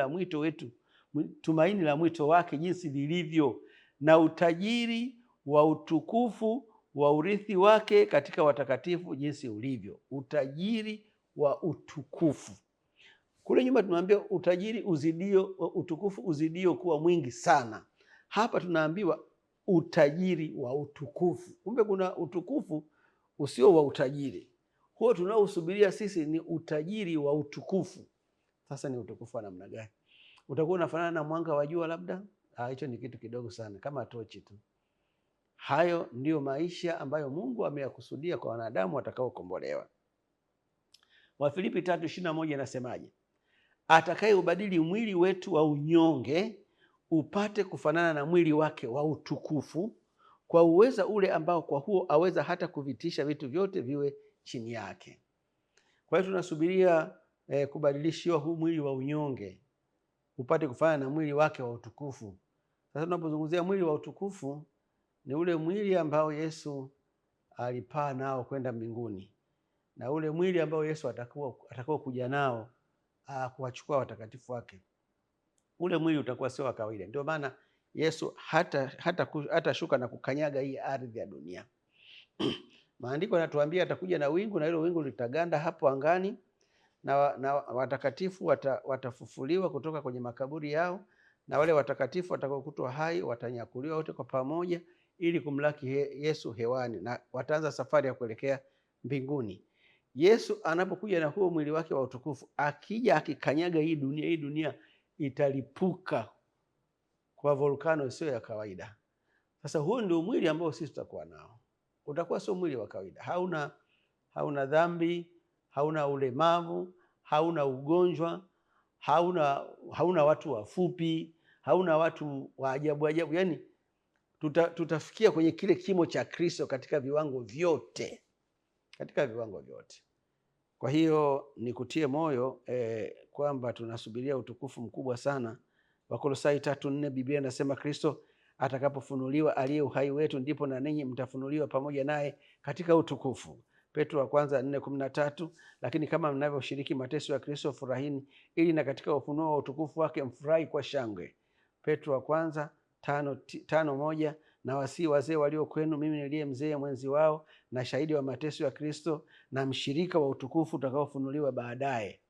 la mwito wake jinsi lilivyo, na utajiri wa utukufu wa urithi wake katika watakatifu jinsi ulivyo. Utajiri wa utukufu. Kule nyuma tunaambiwa utukufu uzidio kuwa mwingi sana. Hapa tunaambiwa utajiri wa utukufu. Kumbe kuna utukufu usio wa utajiri. Huo tunaosubiria sisi ni utajiri wa utukufu. Sasa ni utukufu wa namna gani? Utakuwa unafanana na mwanga wa jua labda? Hicho ni kitu kidogo sana, kama tochi tu. Hayo ndiyo maisha ambayo Mungu ameyakusudia kwa wanadamu watakaokombolewa. Wafilipi 3:21 inasemaje? Atakaye ubadili mwili wetu wa unyonge upate kufanana na mwili wake wa utukufu, kwa uweza ule ambao kwa huo aweza hata kuvitisha vitu vyote viwe chini yake. Kwa hiyo tunasubiria kubadilishiwa huu mwili wa unyonge upate kufanana na mwili wake wa utukufu. Sasa tunapozungumzia mwili wa utukufu, ni ule mwili ambao Yesu alipaa nao kwenda mbinguni, na ule mwili ambao Yesu atakao kuja nao kuwachukua watakatifu wake. Ule mwili utakuwa sio wa kawaida. Ndio maana Yesu hata shuka na kukanyaga hii ardhi ya dunia. Maandiko yanatuambia atakuja na wingu, na hilo wingu litaganda hapo angani, na watakatifu watafufuliwa kutoka kwenye makaburi yao, na wale watakatifu watakaokutwa hai watanyakuliwa wote kwa pamoja ili kumlaki Yesu hewani, na wataanza safari ya kuelekea mbinguni. Yesu anapokuja na huo mwili wake wa utukufu, akija akikanyaga hii dunia italipuka kwa volkano sio ya kawaida. Sasa huo ndio mwili ambao sisi tutakuwa nao. Utakuwa sio mwili wa kawaida, hauna dhambi, hauna ulemavu, hauna ugonjwa, hauna watu wafupi, hauna watu wa ajabu ajabu. Yaani tutafikia kwenye kile kimo cha Kristo katika viwango vyote, Kwa hiyo nikutie moyo kwamba tunasubiria utukufu mkubwa sana. Wakolosai 3:4 Biblia inasema Kristo atakapofunuliwa aliye uhai wetu, ndipo na ninyi mtafunuliwa pamoja naye katika utukufu. Petro wa kwanza 4:13 lakini kama mnavyoshiriki mateso ya Kristo furahini, ili na katika ufunuo wa utukufu wake mfurahi kwa shangwe. Petro wa kwanza 5:1 na wasii wazee walio kwenu, mimi niliye mzee mwenzi wao na shahidi wa mateso ya Kristo na mshirika wa utukufu utakaofunuliwa baadaye.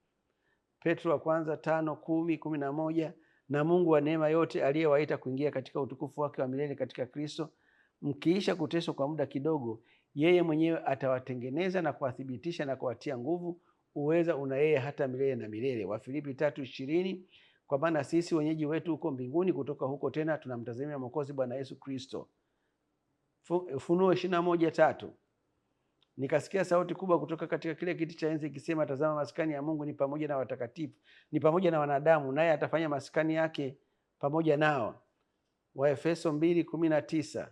Petro wa kwanza 5:10-11 na Mungu wa neema yote aliyewaita kuingia katika utukufu wake wa milele katika Kristo, mkiisha kuteswa kwa muda kidogo, yeye mwenyewe atawatengeneza na kuwathibitisha na kuwatia nguvu, uweza una yeye hata milele na milele. Wafilipi 3:20 kwa maana sisi wenyeji wetu huko mbinguni, kutoka huko tena tunamtazamia Mwokozi Bwana Yesu Kristo. Ufunuo 21:3 nikasikia sauti kubwa kutoka katika kile kiti cha enzi ikisema, tazama maskani ya Mungu ni pamoja na watakatifu, ni pamoja na wanadamu, naye atafanya maskani yake pamoja nao. Waefeso 2:19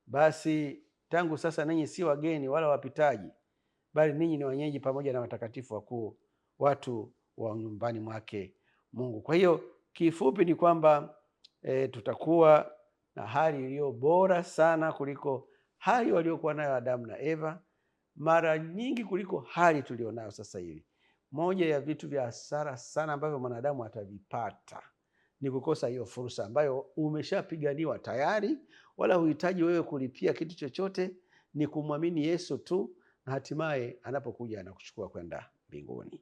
basi tangu sasa ninyi si wageni wala wapitaji, bali ninyi ni wenyeji pamoja na watakatifu wakuu, watu wa nyumbani mwake Mungu. Kwa hiyo kifupi ni kwamba tutakuwa na hali iliyo bora sana kuliko hali waliokuwa nayo Adamu na Eva, mara nyingi kuliko hali tulionayo sasa hivi. Moja ya vitu vya hasara sana ambavyo mwanadamu atavipata ni kukosa hiyo fursa ambayo umeshapiganiwa tayari, wala huhitaji wewe kulipia kitu chochote, ni kumwamini Yesu tu, na hatimaye anapokuja anakuchukua kwenda mbinguni.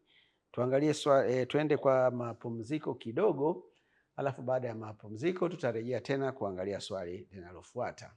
Tuangalie tuende kwa mapumziko kidogo, alafu baada ya mapumziko tutarejea tena kuangalia swali linalofuata.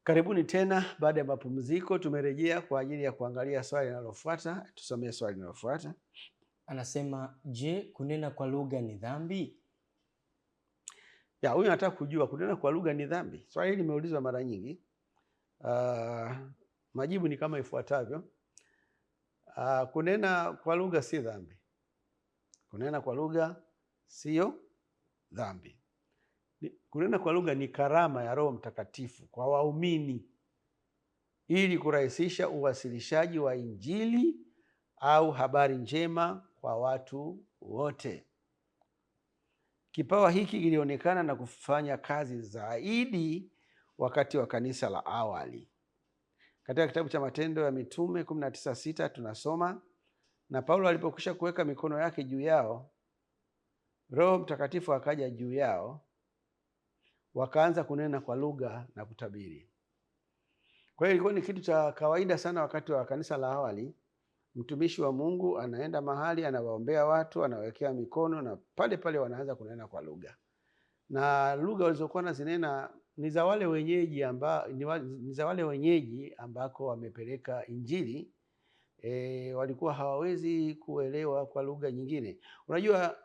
Karibuni tena baada ya mapumziko. Tumerejea kwa ajili ya kuangalia swali linalofuata. Tusomee swali linalofuata. Anasema, je, kunena kwa lugha ni dhambi? Huyu anataka kujua kunena kwa lugha ni dhambi. Swali hili limeulizwa mara nyingi. Majibu ni kama ifuatavyo. Kunena kwa lugha si dhambi. Kunena kwa lugha sio dhambi. Kunena kwa lugha ni karama ya Roho Mtakatifu kwa waumini ili kurahisisha uwasilishaji wa Injili au habari njema kwa watu wote. Kipawa hiki kilionekana na kufanya kazi zaidi wakati wa kanisa la awali. Katika kitabu cha Matendo ya Mitume 19:6 tunasoma, na Paulo alipokwisha kuweka mikono yake juu yao, Roho Mtakatifu akaja juu yao, wakaanza kunena kwa lugha na kutabiri. Kwa hiyo ilikuwa ni kitu cha kawaida sana wakati wa kanisa la awali. Mtumishi wa Mungu anaenda mahali, anawaombea watu, anawekea mikono, na pale pale wanaanza kunena kwa lugha. Na lugha walizokuwa nazinena ni za wale wenyeji ambako wamepeleka Injili. Walikuwa hawawezi kuelewa kwa lugha nyingine. Unajua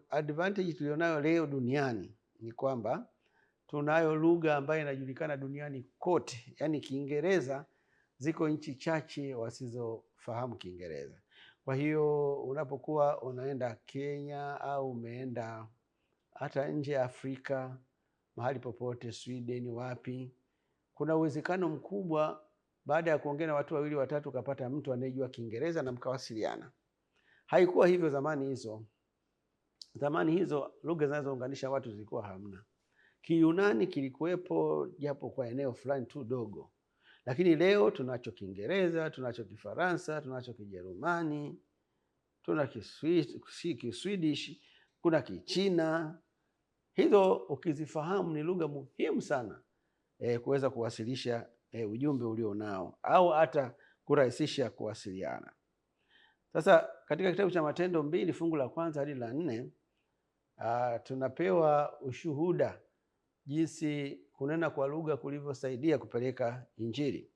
advantage tulionayo leo duniani ni kwamba tunayo lugha ambayo inajulikana duniani kote. Yaani Kiingereza, ziko nchi chache wasizofahamu Kiingereza. Kwa hiyo unapokuwa unaenda Kenya au umeenda hata nje ya Afrika, mahali popote, Sweden, wapi, kuna uwezekano mkubwa baada ya kuongea na watu wawili watatu ukapata mtu anayejua Kiingereza na mkawasiliana. Haikuwa hivyo zamani hizo. Zamani hizo lugha zinazounganisha watu zilikuwa hamna. Kiyunani kilikuwepo japo kwa eneo fulani tu dogo, lakini leo tunacho Kiingereza, tunacho Kifaransa, tunacho Kijerumani, tuna Kiswedish, kuna Kichina. Hizo ukizifahamu ni lugha muhimu sana kuweza kuwasilisha ujumbe ulio nao au hata kurahisisha kuwasiliana. Sasa katika kitabu cha Matendo 2 fungu la 1 hadi la 4 tunapewa ushuhuda jinsi kunena kwa lugha kulivyosaidia kupeleka Injili.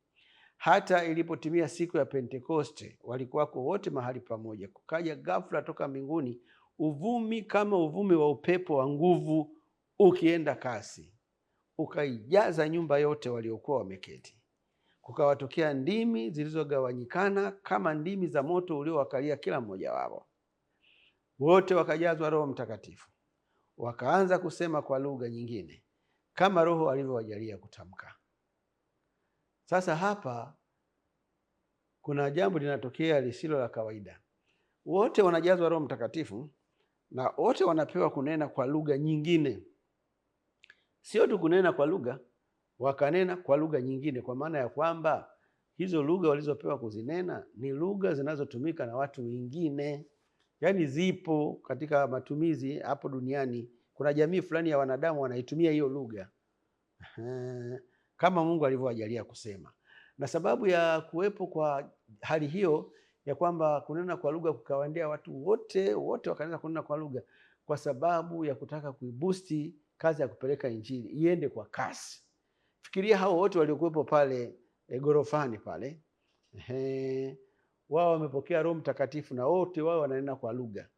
Hata ilipotimia siku ya Pentekoste, walikuwako wote mahali pamoja. Kukaja ghafla toka mbinguni uvumi kama uvumi wa upepo wa nguvu ukienda kasi, ukaijaza nyumba yote waliokuwa wameketi. Kukawatokea ndimi zilizogawanyikana kama ndimi za moto uliowakalia kila mmoja wao. Wote wakajazwa Roho Mtakatifu, wakaanza kusema kwa lugha nyingine kama Roho alivyowajalia kutamka. Sasa hapa kuna jambo linatokea lisilo la kawaida. Wote wanajazwa Roho Mtakatifu na wote wanapewa kunena kwa lugha nyingine. Sio tu kunena kwa lugha, wakanena kwa lugha nyingine, kwa maana ya kwamba hizo lugha walizopewa kuzinena ni lugha zinazotumika na watu wengine. Yaani zipo katika matumizi hapo duniani. Kuna jamii fulani ya wanadamu wanaitumia hiyo lugha kama Mungu alivyowajalia kusema. Na sababu ya kuwepo kwa hali hiyo ya kwamba kunena kwa lugha kukawaendea watu wote wakaanza kunena kwa lugha, kwa sababu ya kutaka kuibusti kazi ya kupeleka Injili iende kwa kasi. Fikiria hao wote waliokuwepo pale gorofani pale, wao wamepokea Roho Mtakatifu na wote wao wananena kwa lugha.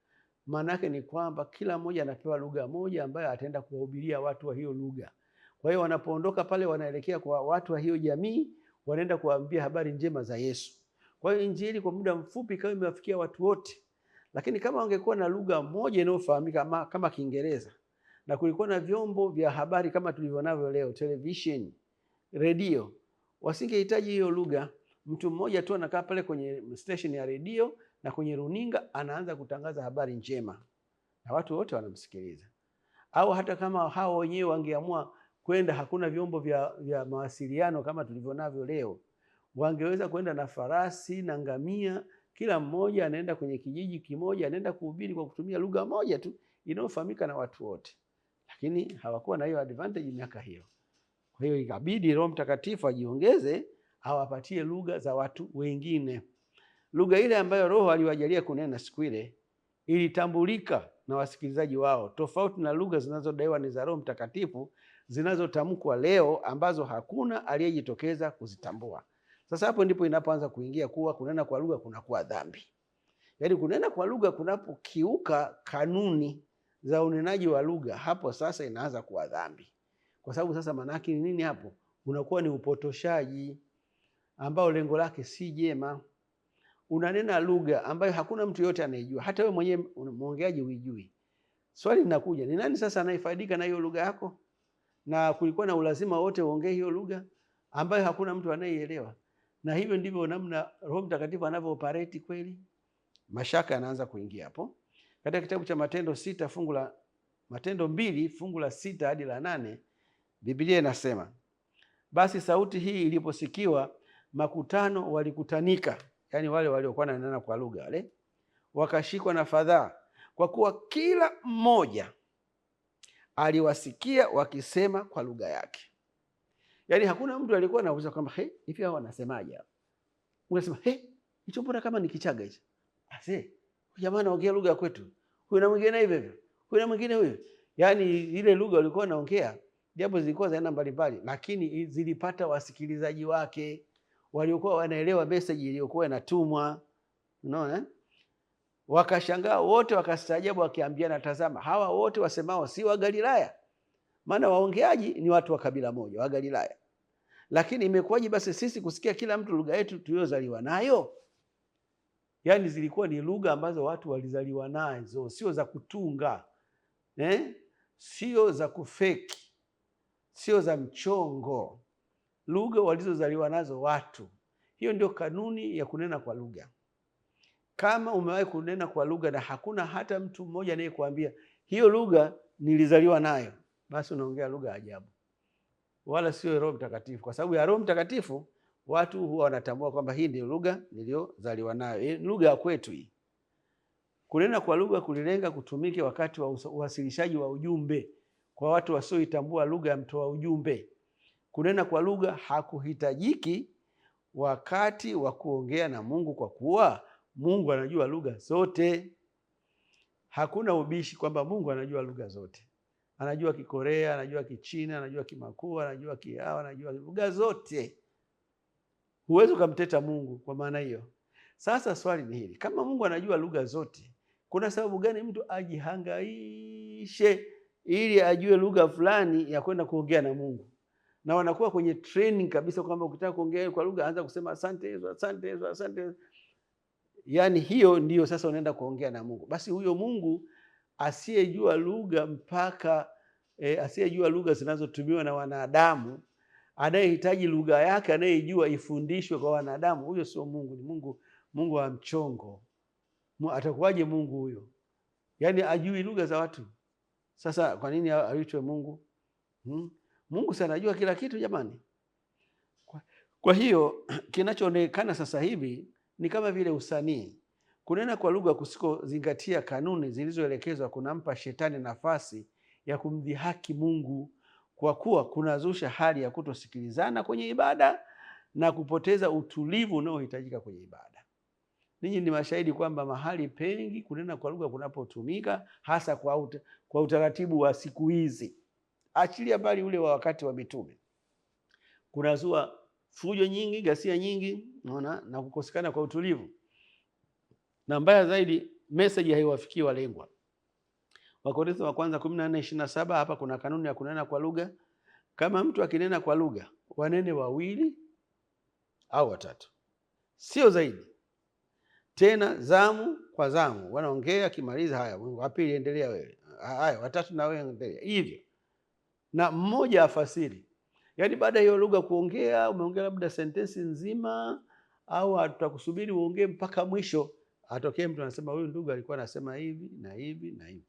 Maana yake ni kwamba kila mmoja anapewa lugha moja ambayo ataenda kuwahubiria watu wa hiyo lugha. Kwa hiyo wanapoondoka pale wanaelekea kwa watu wa hiyo jamii, wanaenda kuwaambia habari njema za Yesu. Kwa hiyo Injili kwa muda mfupi kama imewafikia watu wote. Lakini kama wangekuwa na lugha moja inayofahamika kama Kiingereza, na kulikuwa na vyombo vya habari kama tulivyo navyo leo, television, redio, wasingehitaji hiyo lugha. Mtu mmoja tu anakaa pale kwenye station ya redio na kwenye runinga anaanza kutangaza habari njema na watu wote wanamsikiliza. Au hata kama hao wenyewe wangeamua kwenda, hakuna vyombo vya mawasiliano kama tulivyo navyo leo, wangeweza kwenda na farasi na ngamia, kila mmoja anaenda kwenye kijiji kimoja, anaenda kuhubiri kwa kutumia lugha moja tu inayofahamika na watu wote. Lakini hawakuwa na hiyo advantage miaka hiyo. Kwa hiyo ikabidi Roho Mtakatifu ajiongeze, awapatie lugha za watu wengine. Lugha ile ambayo Roho aliwajalia kunena siku ile ilitambulika na wasikilizaji wao, tofauti na lugha zinazodaiwa ni za Roho Mtakatifu zinazotamkwa leo, ambazo hakuna aliyejitokeza kuzitambua. Sasa hapo ndipo inapoanza kuingia kuwa kunena kwa lugha kunakuwa dhambi. Yaani kunena kwa lugha kunapokiuka kanuni za unenaji wa lugha, hapo sasa inaanza kuwa dhambi. Kwa sababu sasa manake ni nini hapo? Unakuwa ni upotoshaji ambao lengo lake si jema. Unanena lugha ambayo hakuna mtu yote anayejua, hata wewe mwenyewe muongeaji huijui. Swali linakuja, ni nani sasa anayefaidika na hiyo lugha yako? Na kulikuwa na ulazima wote uongee hiyo lugha ambayo hakuna mtu anayeelewa. Na hivyo ndivyo namna Roho Mtakatifu anavyo-operate kweli. Mashaka yanaanza kuingia hapo. Katika kitabu cha Matendo 2 fungu la 6 hadi la 8, Biblia inasema, basi sauti hii iliposikiwa, makutano walikutanika, yani wale waliokuwa wananena kwa lugha wale, wakashikwa na fadhaa, kwa kuwa kila mmoja aliwasikia wakisema kwa lugha yake. Yani hakuna mtu alikuwa anauliza kwamba hivi hao wanasemaje hao? Unasema hicho mbona kama ni Kichaga hicho? Jamaa anaongea lugha kwetu. Huyu na mwingine hivyo. Huyu na mwingine huyo. Yani ile lugha walikuwa wanaongea, japo zilikuwa za aina mbalimbali, lakini zilipata wasikilizaji wake waliokuwa wanaelewa message iliyokuwa inatumwa. Unaona? Wakashangaa wote, wakastaajabu, wakiambiana, tazama, hawa wote wasemao si wa Galilaya? Maana waongeaji ni watu wa kabila moja, wa Galilaya. Lakini imekuwaje basi sisi kusikia kila mtu lugha yetu tuliyozaliwa nayo? Yaani zilikuwa ni lugha ambazo watu walizaliwa nazo, sio za kutunga, sio za kufeki, sio za mchongo. lugha walizozaliwa nazo watu. Hiyo ndio kanuni ya kunena kwa lugha. Kama umewahi kunena kwa lugha na hakuna hata mtu mmoja anayekuambia hiyo lugha nilizaliwa nayo, basi unaongea lugha ajabu, wala sio Roho Mtakatifu. Kwa sababu ya Roho Mtakatifu watu huwa wanatambua kwamba hii ndio lugha niliyozaliwa nayo, lugha ya kwetu hii. Kunena kwa lugha kulilenga kutumike wakati wa uwasilishaji wa ujumbe kwa watu wasioitambua lugha ya mtoa ujumbe. Kunena kwa lugha hakuhitajiki wakati wa kuongea na Mungu, kwa kuwa Mungu anajua lugha zote. Hakuna ubishi kwamba Mungu anajua lugha zote. Anajua Kikorea, anajua Kichina, anajua Kimakua, anajua Kihawa, anajua lugha zote. Huwezi ukamteta Mungu kwa maana hiyo. Sasa swali ni hili, kama Mungu anajua lugha zote, kuna sababu gani mtu ajihangaishe ili ajue lugha fulani ya kwenda kuongea na Mungu? Na wanakuwa kwenye training kabisa kwamba ukitaka kuongea kwa lugha anza kusema asante Yesu, asante Yesu, asante Yesu. Yaani hiyo ndiyo sasa unaenda kuongea na Mungu. Basi huyo Mungu asiyejua lugha asiyejua lugha zinazotumiwa na wanadamu, anayehitaji lugha yake anayejua ifundishwe kwa wanadamu, huyo sio Mungu, ni Mungu wa mchongo. Atakuwaje Mungu huyo? Yaani ajui lugha za watu. Sasa kwa nini aitwe Mungu? Mungu sana anajua kila kitu jamani. Kwa hiyo kinachoonekana sasa hivi ni kama vile usanii. Kunena kwa lugha kusikozingatia kanuni zilizoelekezwa kunampa shetani nafasi ya kumdhihaki Mungu, kwa kuwa kunazusha hali ya kutosikilizana kwenye ibada na kupoteza utulivu unaohitajika kwenye ibada. Ninyi ni mashahidi kwamba mahali pengi kunena kwa lugha kunapotumika, hasa kwa utaratibu wa siku hizi, achilia mbali ule wa wakati wa mitume, kunazua fujo nyingi, ghasia nyingi, unaona, na kukosekana kwa utulivu. Na mbaya zaidi, message haiwafikii walengwa. Wakorintho wa kwanza 14:27, hapa kuna kanuni ya kunena kwa lugha. Kama mtu akinena kwa lugha, wanene 2 au 3, sio zaidi. Tena zamu kwa zamu, wanaongea akimaliza, haya wa pili endelea wewe, haya watatu na wewe endelea, hivyo. Na mmoja afasiri. Yaani baada ya hiyo lugha kuongea, umeongea labda sentensi nzima, au tutakusubiri uongee mpaka mwisho, atokee mtu anasema huyu ndugu alikuwa anasema hivi na hivi na hivi.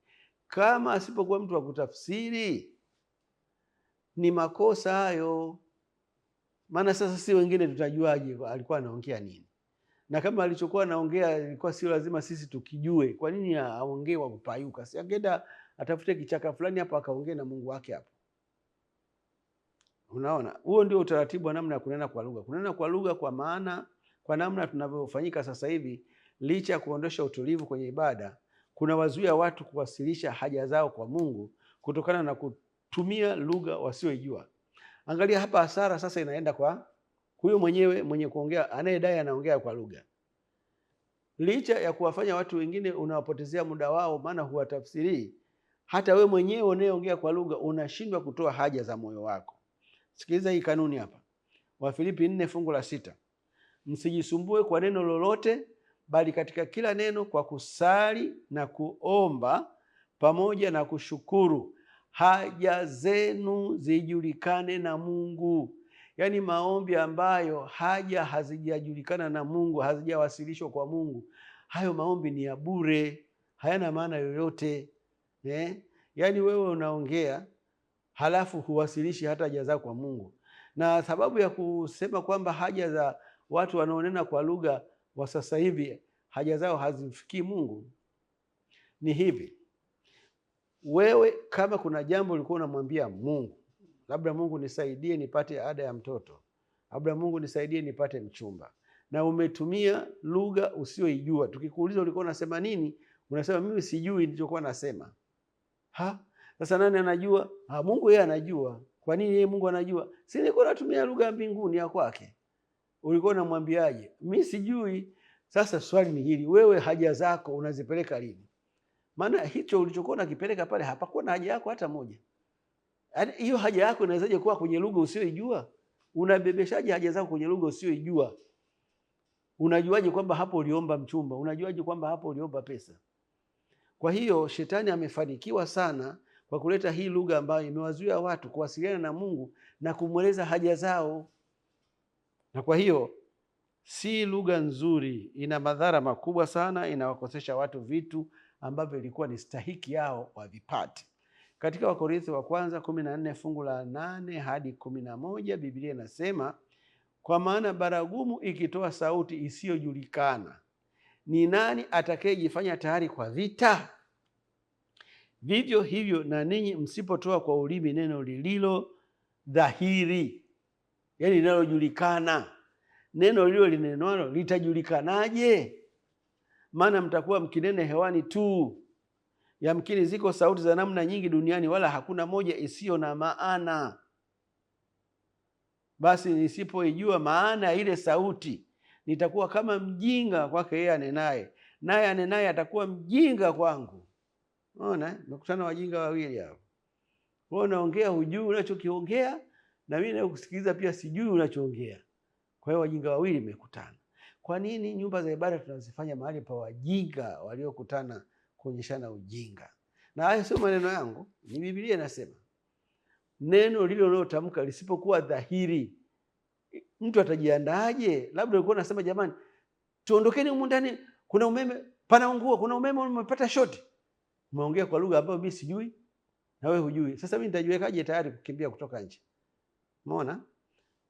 Kama asipokuwa mtu wa kutafsiri, ni makosa hayo. Maana sasa si wengine tutajuaje alikuwa anaongea nini? Na kama alichokuwa anaongea ilikuwa sio lazima sisi tukijue, kwa nini aongee wa kupayuka? Si angeenda atafute kichaka fulani hapo akaongea na Mungu wake hapo. Unaona? Huo ndio utaratibu wa namna ya kunena kwa lugha. Kunena kwa lugha kwa namna tunavyofanyika sasa hivi, licha ya kuondosha utulivu kwenye ibada, kuna wazuia watu kuwasilisha haja zao kwa Mungu kutokana na kutumia lugha wasioijua. Angalia hapa, hasara sasa inaenda kwa huyo mwenye kuongea, anayedai anaongea kwa lugha. Licha ya kuwafanya watu wengine unawapotezea muda wao, maana huwatafsirii, hata we mwenyewe unayeongea kwa lugha unashindwa kutoa haja za moyo wako. Sikiliza hii kanuni hapa. Wafilipi 4:6. Msijisumbue kwa neno lolote, bali katika kila neno kwa kusali na kuomba pamoja na kushukuru haja zenu zijulikane na Mungu. Yaani maombi ambayo haja hazijajulikana na Mungu, hazijawasilishwa kwa Mungu, hayo maombi ni ya bure, hayana maana yoyote. Yaani wewe unaongea halafu huwasilishi hata haja zako kwa Mungu. Na sababu ya kusema kwamba haja za watu wanaonena kwa lugha wa sasa hivi haja zao hazimfikii Mungu ni hivi. Wewe kama kuna jambo ulikuwa unamwambia Mungu, labda Mungu nisaidie nipate ada ya mtoto, labda Mungu nisaidie nipate mchumba, na umetumia lugha usioijua, tukikuuliza ulikuwa unasema nini, unasema mimi sijui nilichokuwa nasema. Sasa nani anajua? Mungu yeye anajua. Kwa nini yeye Mungu anajua? Si nilikuwa natumia lugha ya mbinguni ya kwake. Ulikuwa unamwambiaje? Mimi sijui. Sasa swali ni hili, wewe haja zako unazipeleka lini? Maana hicho ulichokuwa unakipeleka pale hapakuwa na haja yako hata moja. Yaani hiyo haja yako inawezaje kuwa kwenye lugha usioijua? Unabebeshaje haja zako kwenye lugha usioijua? Unajuaje kwamba hapo uliomba mchumba? Unajuaje kwamba hapo uliomba pesa? Kwa hiyo shetani amefanikiwa sana kwa kuleta hii lugha ambayo imewazuia watu kuwasiliana na Mungu na kumweleza haja zao. Na kwa hiyo si lugha nzuri, ina madhara makubwa sana, inawakosesha watu vitu ambavyo ilikuwa ni stahiki yao wavipate. Katika Wakorintho wa kwanza 14 fungu la 8 hadi 11 Biblia inasema, kwa maana baragumu ikitoa sauti isiyojulikana, ni nani atakayejifanya tayari kwa vita? Vivyo hivyo na ninyi msipotoa kwa ulimi neno lililo dhahiri, yaani linalojulikana, neno lilo linenwalo litajulikanaje? Maana mtakuwa mkinene hewani tu. Yamkini ziko sauti za namna nyingi duniani, wala hakuna moja isiyo na maana. Basi nisipoijua maana ya ile sauti, nitakuwa kama mjinga kwake yeye anenaye, naye anenaye atakuwa mjinga kwangu. Unaona, mekutana wajinga wawili hapo. Wewe unaongea hujui unachokiongea, na mimi nakusikiliza pia sijui unachoongea. Kwa hiyo wajinga wawili mekutana. Kwa nini nyumba za ibada tunazifanya mahali pa wajinga waliokutana kuonyeshana ujinga? Na hayo sio maneno yangu, ni Biblia inasema. Neno lile unalotamka lisipokuwa dhahiri, mtu atajiandaaje? Labda ulikuwa unasema jamani, tuondokeni humu ndani, kuna umeme, panaungua, kuna umeme umepata shoti. Umeongea kwa lugha ambayo mimi sijui na wewe hujui. Sasa mimi nitajiwekaje tayari kukimbia kutoka nje? Umeona?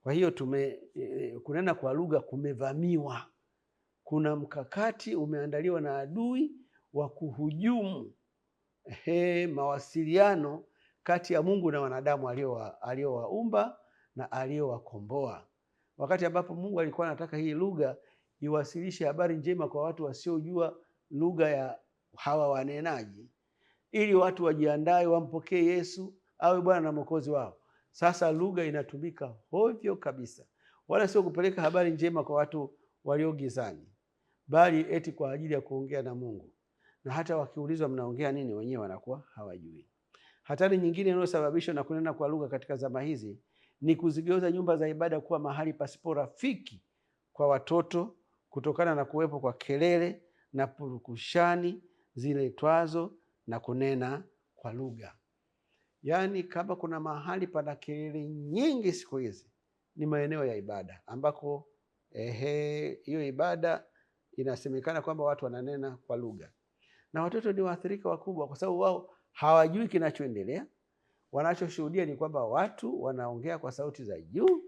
Kwa hiyo kunena kwa lugha kumevamiwa. Kuna mkakati umeandaliwa na adui wa kuhujumu mawasiliano kati ya Mungu na wanadamu aliowaumba na aliowakomboa. Wakati ambapo Mungu alikuwa anataka hii lugha iwasilishe habari njema kwa watu wasiojua lugha ya hawa wanenaji, ili watu wajiandae wampokee Yesu awe Bwana na Mwokozi wao. Sasa lugha inatumika hovyo kabisa, wala sio kupeleka habari njema kwa watu walio gizani, bali eti kwa ajili ya kuongea na Mungu. Na hata wakiulizwa mnaongea nini, wenyewe wanakuwa hawajui. Hatari nyingine inayosababishwa na kunena kwa lugha katika zama hizi ni kuzigeuza nyumba za ibada kuwa mahali pasipo rafiki kwa watoto, kutokana na kuwepo kwa kelele na purukushani ziletwazo na kunena kwa lugha. Yaani kama kuna mahali pana kelele nyingi siku hizi ni maeneo ya ibada, ambako hiyo ibada inasemekana kwamba watu wananena kwa lugha. Na watoto ni waathirika wakubwa, kwa sababu wao hawajui kinachoendelea. Wanachoshuhudia ni kwamba watu wanaongea kwa sauti za juu,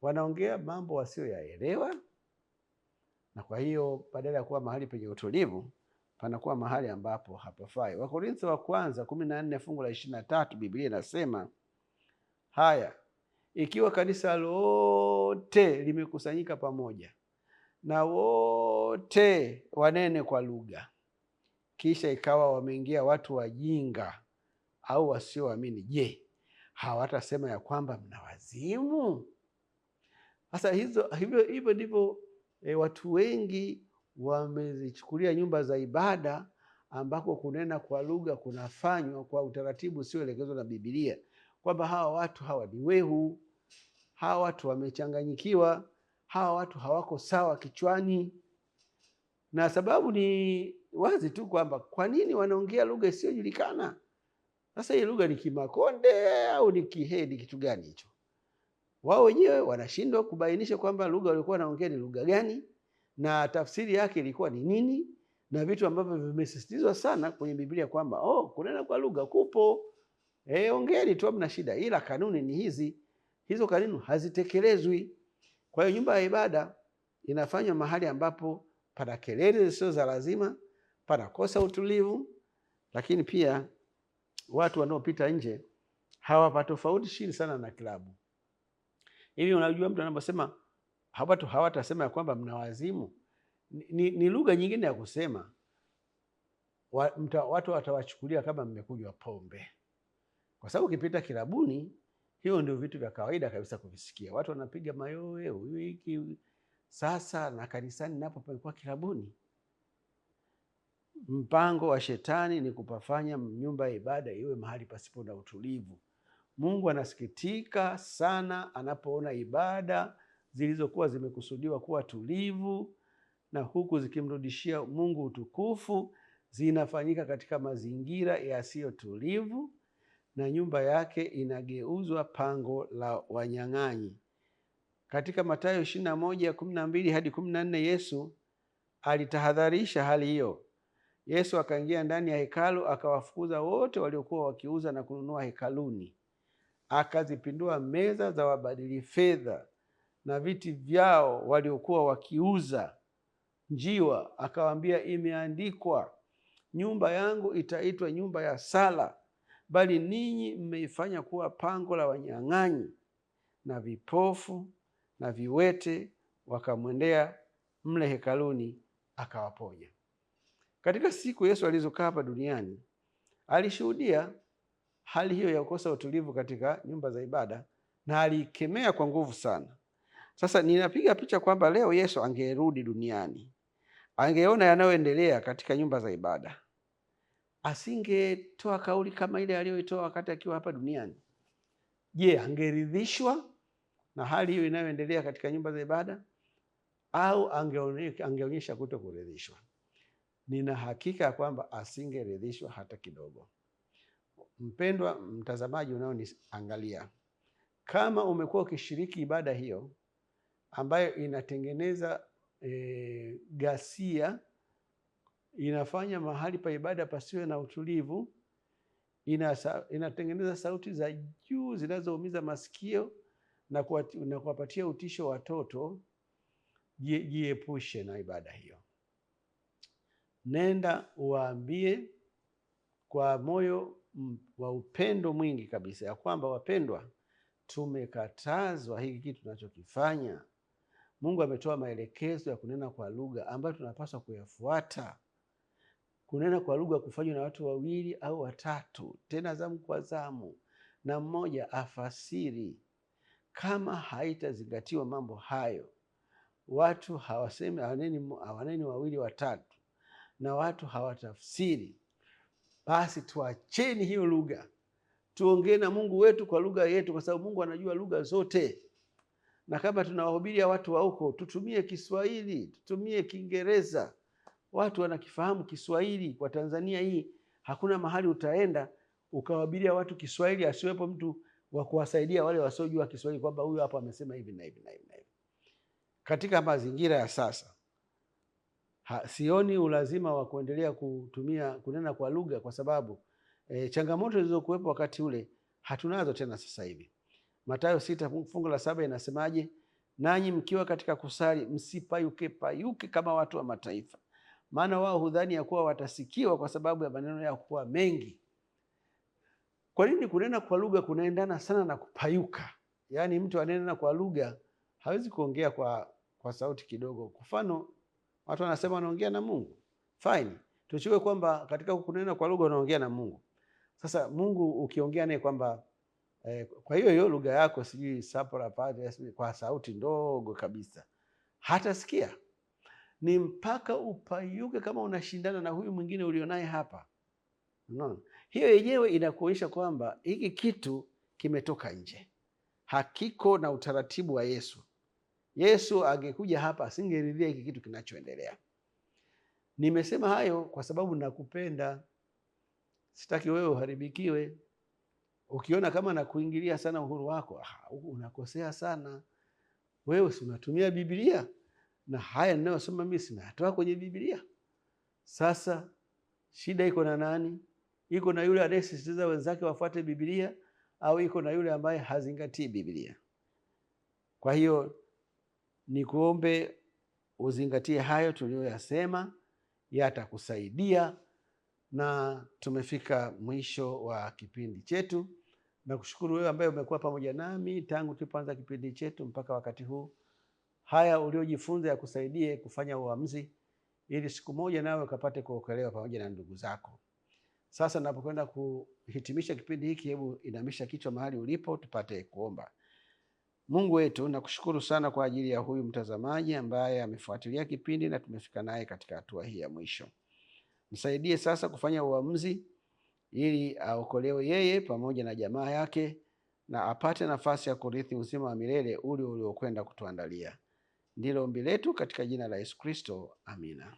wanaongea mambo wasioyaelewa, na kwa hiyo badala ya kuwa mahali penye utulivu, panakuwa mahali ambapo hapafai. Wakorintho wa kwanza 14 fungu la 23 Biblia inasema, haya, ikiwa kanisa lote limekusanyika pamoja na wote wanene kwa lugha, kisha ikawa wameingia watu wajinga au wasioamini, je, hawatasema ya kwamba mna wazimu? Sasa hivyo ndivyo watu wengi wamezichukulia nyumba za ibada, ambako kunena kwa lugha kunafanywa kwa utaratibu usioelekezwa na Biblia, kwamba hawa watu hawa ni wehu, hawa watu wamechanganyikiwa, hawa watu hawako sawa kichwani. Na sababu ni wazi tu kwamba kwa nini wanaongea lugha isiyojulikana. Sasa hii lugha ni Kimakonde au ni Kihedi, kitu gani hicho? Wao wenyewe wanashindwa kubainisha kwamba lugha walikuwa wanaongea ni lugha gani na tafsiri yake ilikuwa ni nini, na vitu ambavyo vimesisitizwa sana kwenye Biblia kwamba kunena kwa lugha kupo, ongeeni tu, hamna shida, ila kanuni ni hizi. Hizo kanuni hazitekelezwi. Kwa hiyo nyumba ya ibada inafanywa mahali ambapo pana kelele zisizo za lazima, panakosa utulivu, lakini pia watu wanaopita nje hawapatofautishi sana na klabu. Hivi unajua mtu anaposema watu hawatasema ya kwamba mna wazimu, ni lugha nyingine ya kusema watu watawachukulia kama mmekunywa pombe. Kwa sababu ukipita kilabuni, hiyo ndio vitu vya kawaida kabisa kuvisikia. Watu wanapiga mayowe wiki. Sasa na kanisani napo palikuwa kilabuni. Mpango wa shetani ni kupafanya nyumba ya ibada iwe mahali pasipo na utulivu. Mungu anasikitika sana anapoona ibada zilizokuwa zimekusudiwa kuwa tulivu na huku zikimrudishia Mungu utukufu zinafanyika katika mazingira yasiyo tulivu, na nyumba yake inageuzwa pango la wanyang'anyi. Katika Mathayo 21:12 hadi 14 Yesu alitahadharisha hali hiyo. Yesu akaingia ndani ya hekalu, akawafukuza wote waliokuwa wakiuza na kununua hekaluni, akazipindua meza za wabadili fedha na viti vyao waliokuwa wakiuza njiwa, akawaambia, imeandikwa, nyumba yangu itaitwa nyumba ya sala, bali ninyi mmeifanya kuwa pango la wanyang'anyi. Na vipofu na viwete wakamwendea mle hekaluni, akawaponya. Katika siku Yesu alizokaa hapa duniani, alishuhudia hali hiyo ya kukosa utulivu katika nyumba za ibada na alikemea kwa nguvu sana. Sasa ninapiga picha kwamba leo Yesu angerudi duniani, angeona yanayoendelea katika nyumba za ibada, asingetoa kauli kama ile aliyoitoa wakati akiwa hapa duniani. Je, angeridhishwa na hali hiyo inayoendelea katika nyumba za ibada au angeonyesha kuto kuridhishwa? Nina hakika ya kwamba asingeridhishwa hata kidogo. Mpendwa mtazamaji unaoniangalia, kama umekuwa ukishiriki ibada hiyo ambayo inatengeneza ghasia, inafanya mahali pa ibada pasiwe na utulivu, inatengeneza sauti za juu zinazoumiza masikio na kuwapatia utisho watoto, jiepushe na ibada hiyo. Nenda uwaambie kwa moyo wa upendo mwingi kabisa ya kwamba, wapendwa, tumekatazwa hiki kitu tunachokifanya. Mungu ametoa maelekezo ya kunena kwa lugha ambayo tunapaswa kuyafuata. Kunena kwa lugha kufanywa na watu wawili au watatu, tena zamu kwa zamu, na mmoja afasiri. Kama haitazingatiwa mambo hayo, watu hawaneni wawili watatu, na watu hawatafsiri, basi tuacheni hiyo lugha, tuongee na Mungu wetu kwa lugha yetu, kwa sababu Mungu anajua lugha zote. Na kama tunawahubiria watu wa huko, tutumie Kiswahili, tutumie Kiingereza. Watu wanakifahamu Kiswahili. Kwa Tanzania hii hakuna mahali utaenda ukawahubiria watu Kiswahili asiwepo mtu wa kuwasaidia wale wasiojua Kiswahili, kwamba huyu hapa amesema hivi na hivi na hivi na hivi. Katika mazingira ya sasa, sioni ulazima wa kuendelea kunena kwa lugha, kwa sababu changamoto zilizokuwepo wakati ule hatunazo tena sasa hivi. Mathayo 6:7 inasemaje? Nanyi mkiwa katika kusali, msipayuke payuke kama watu wa mataifa, maana wao hudhani ya kuwa watasikiwa kwa sababu ya maneno yao kuwa mengi. Kwa nini kunena kwa lugha kunaendana sana na kupayuka? Yaani mtu anena kwa lugha hawezi kuongea kwa sauti kidogo. Kwa mfano, watu wanasema wanaongea na Mungu. Fine. Tuchukue kwamba katika kunena kwa lugha unaongea na Mungu. Sasa Mungu ukiongea naye kwamba kwa hiyo lugha yako sijui sapora pale kwa sauti ndogo kabisa, hatasikia. Ni mpaka upayuke kama unashindana na huyu mwingine ulionaye hapa. Unaona? Hiyo yenyewe inakuonyesha kwamba hiki kitu kimetoka nje, hakiko na utaratibu wa Yesu. Yesu angekuja hapa asingeridhia hiki kitu kinachoendelea. Nimesema hayo kwa sababu nakupenda, sitaki wewe uharibikiwe. Ukiona kama nakuingilia sana uhuru wako, unakosea sana. Wewe si unatumia Biblia, na haya ninayosema mimi sinatoa kwenye Biblia. Sasa shida iko na nani? Iko na yule anayesisitiza wenzake wafuate Biblia, au iko na yule ambaye hazingatii Biblia? Kwa hiyo nikuombe uzingatie hayo tuliyoyasema, yatakusaidia. Na tumefika mwisho wa kipindi chetu. Nakushukuru wewe ambaye umekuwa pamoja nami tangu tulipoanza kipindi chetu mpaka wakati huu. Haya uliojifunza yakusaidie kufanya uamuzi, ili siku moja nawe ukapate kuokolewa pamoja na ndugu zako. Sasa napokwenda kuhitimisha kipindi hiki, hebu inamisha kichwa mahali ulipo tupate kuomba. Mungu wetu, nakushukuru sana kwa ajili ya huyu mtazamaji ambaye amefuatilia kipindi na tumefika naye katika hatua hii ya mwisho. Msaidie sasa kufanya uamuzi ili aokolewe yeye pamoja na jamaa yake, na apate nafasi ya kurithi uzima wa milele ule uliokwenda kutuandalia. Ndilo ombi letu katika jina la Yesu Kristo. Amina.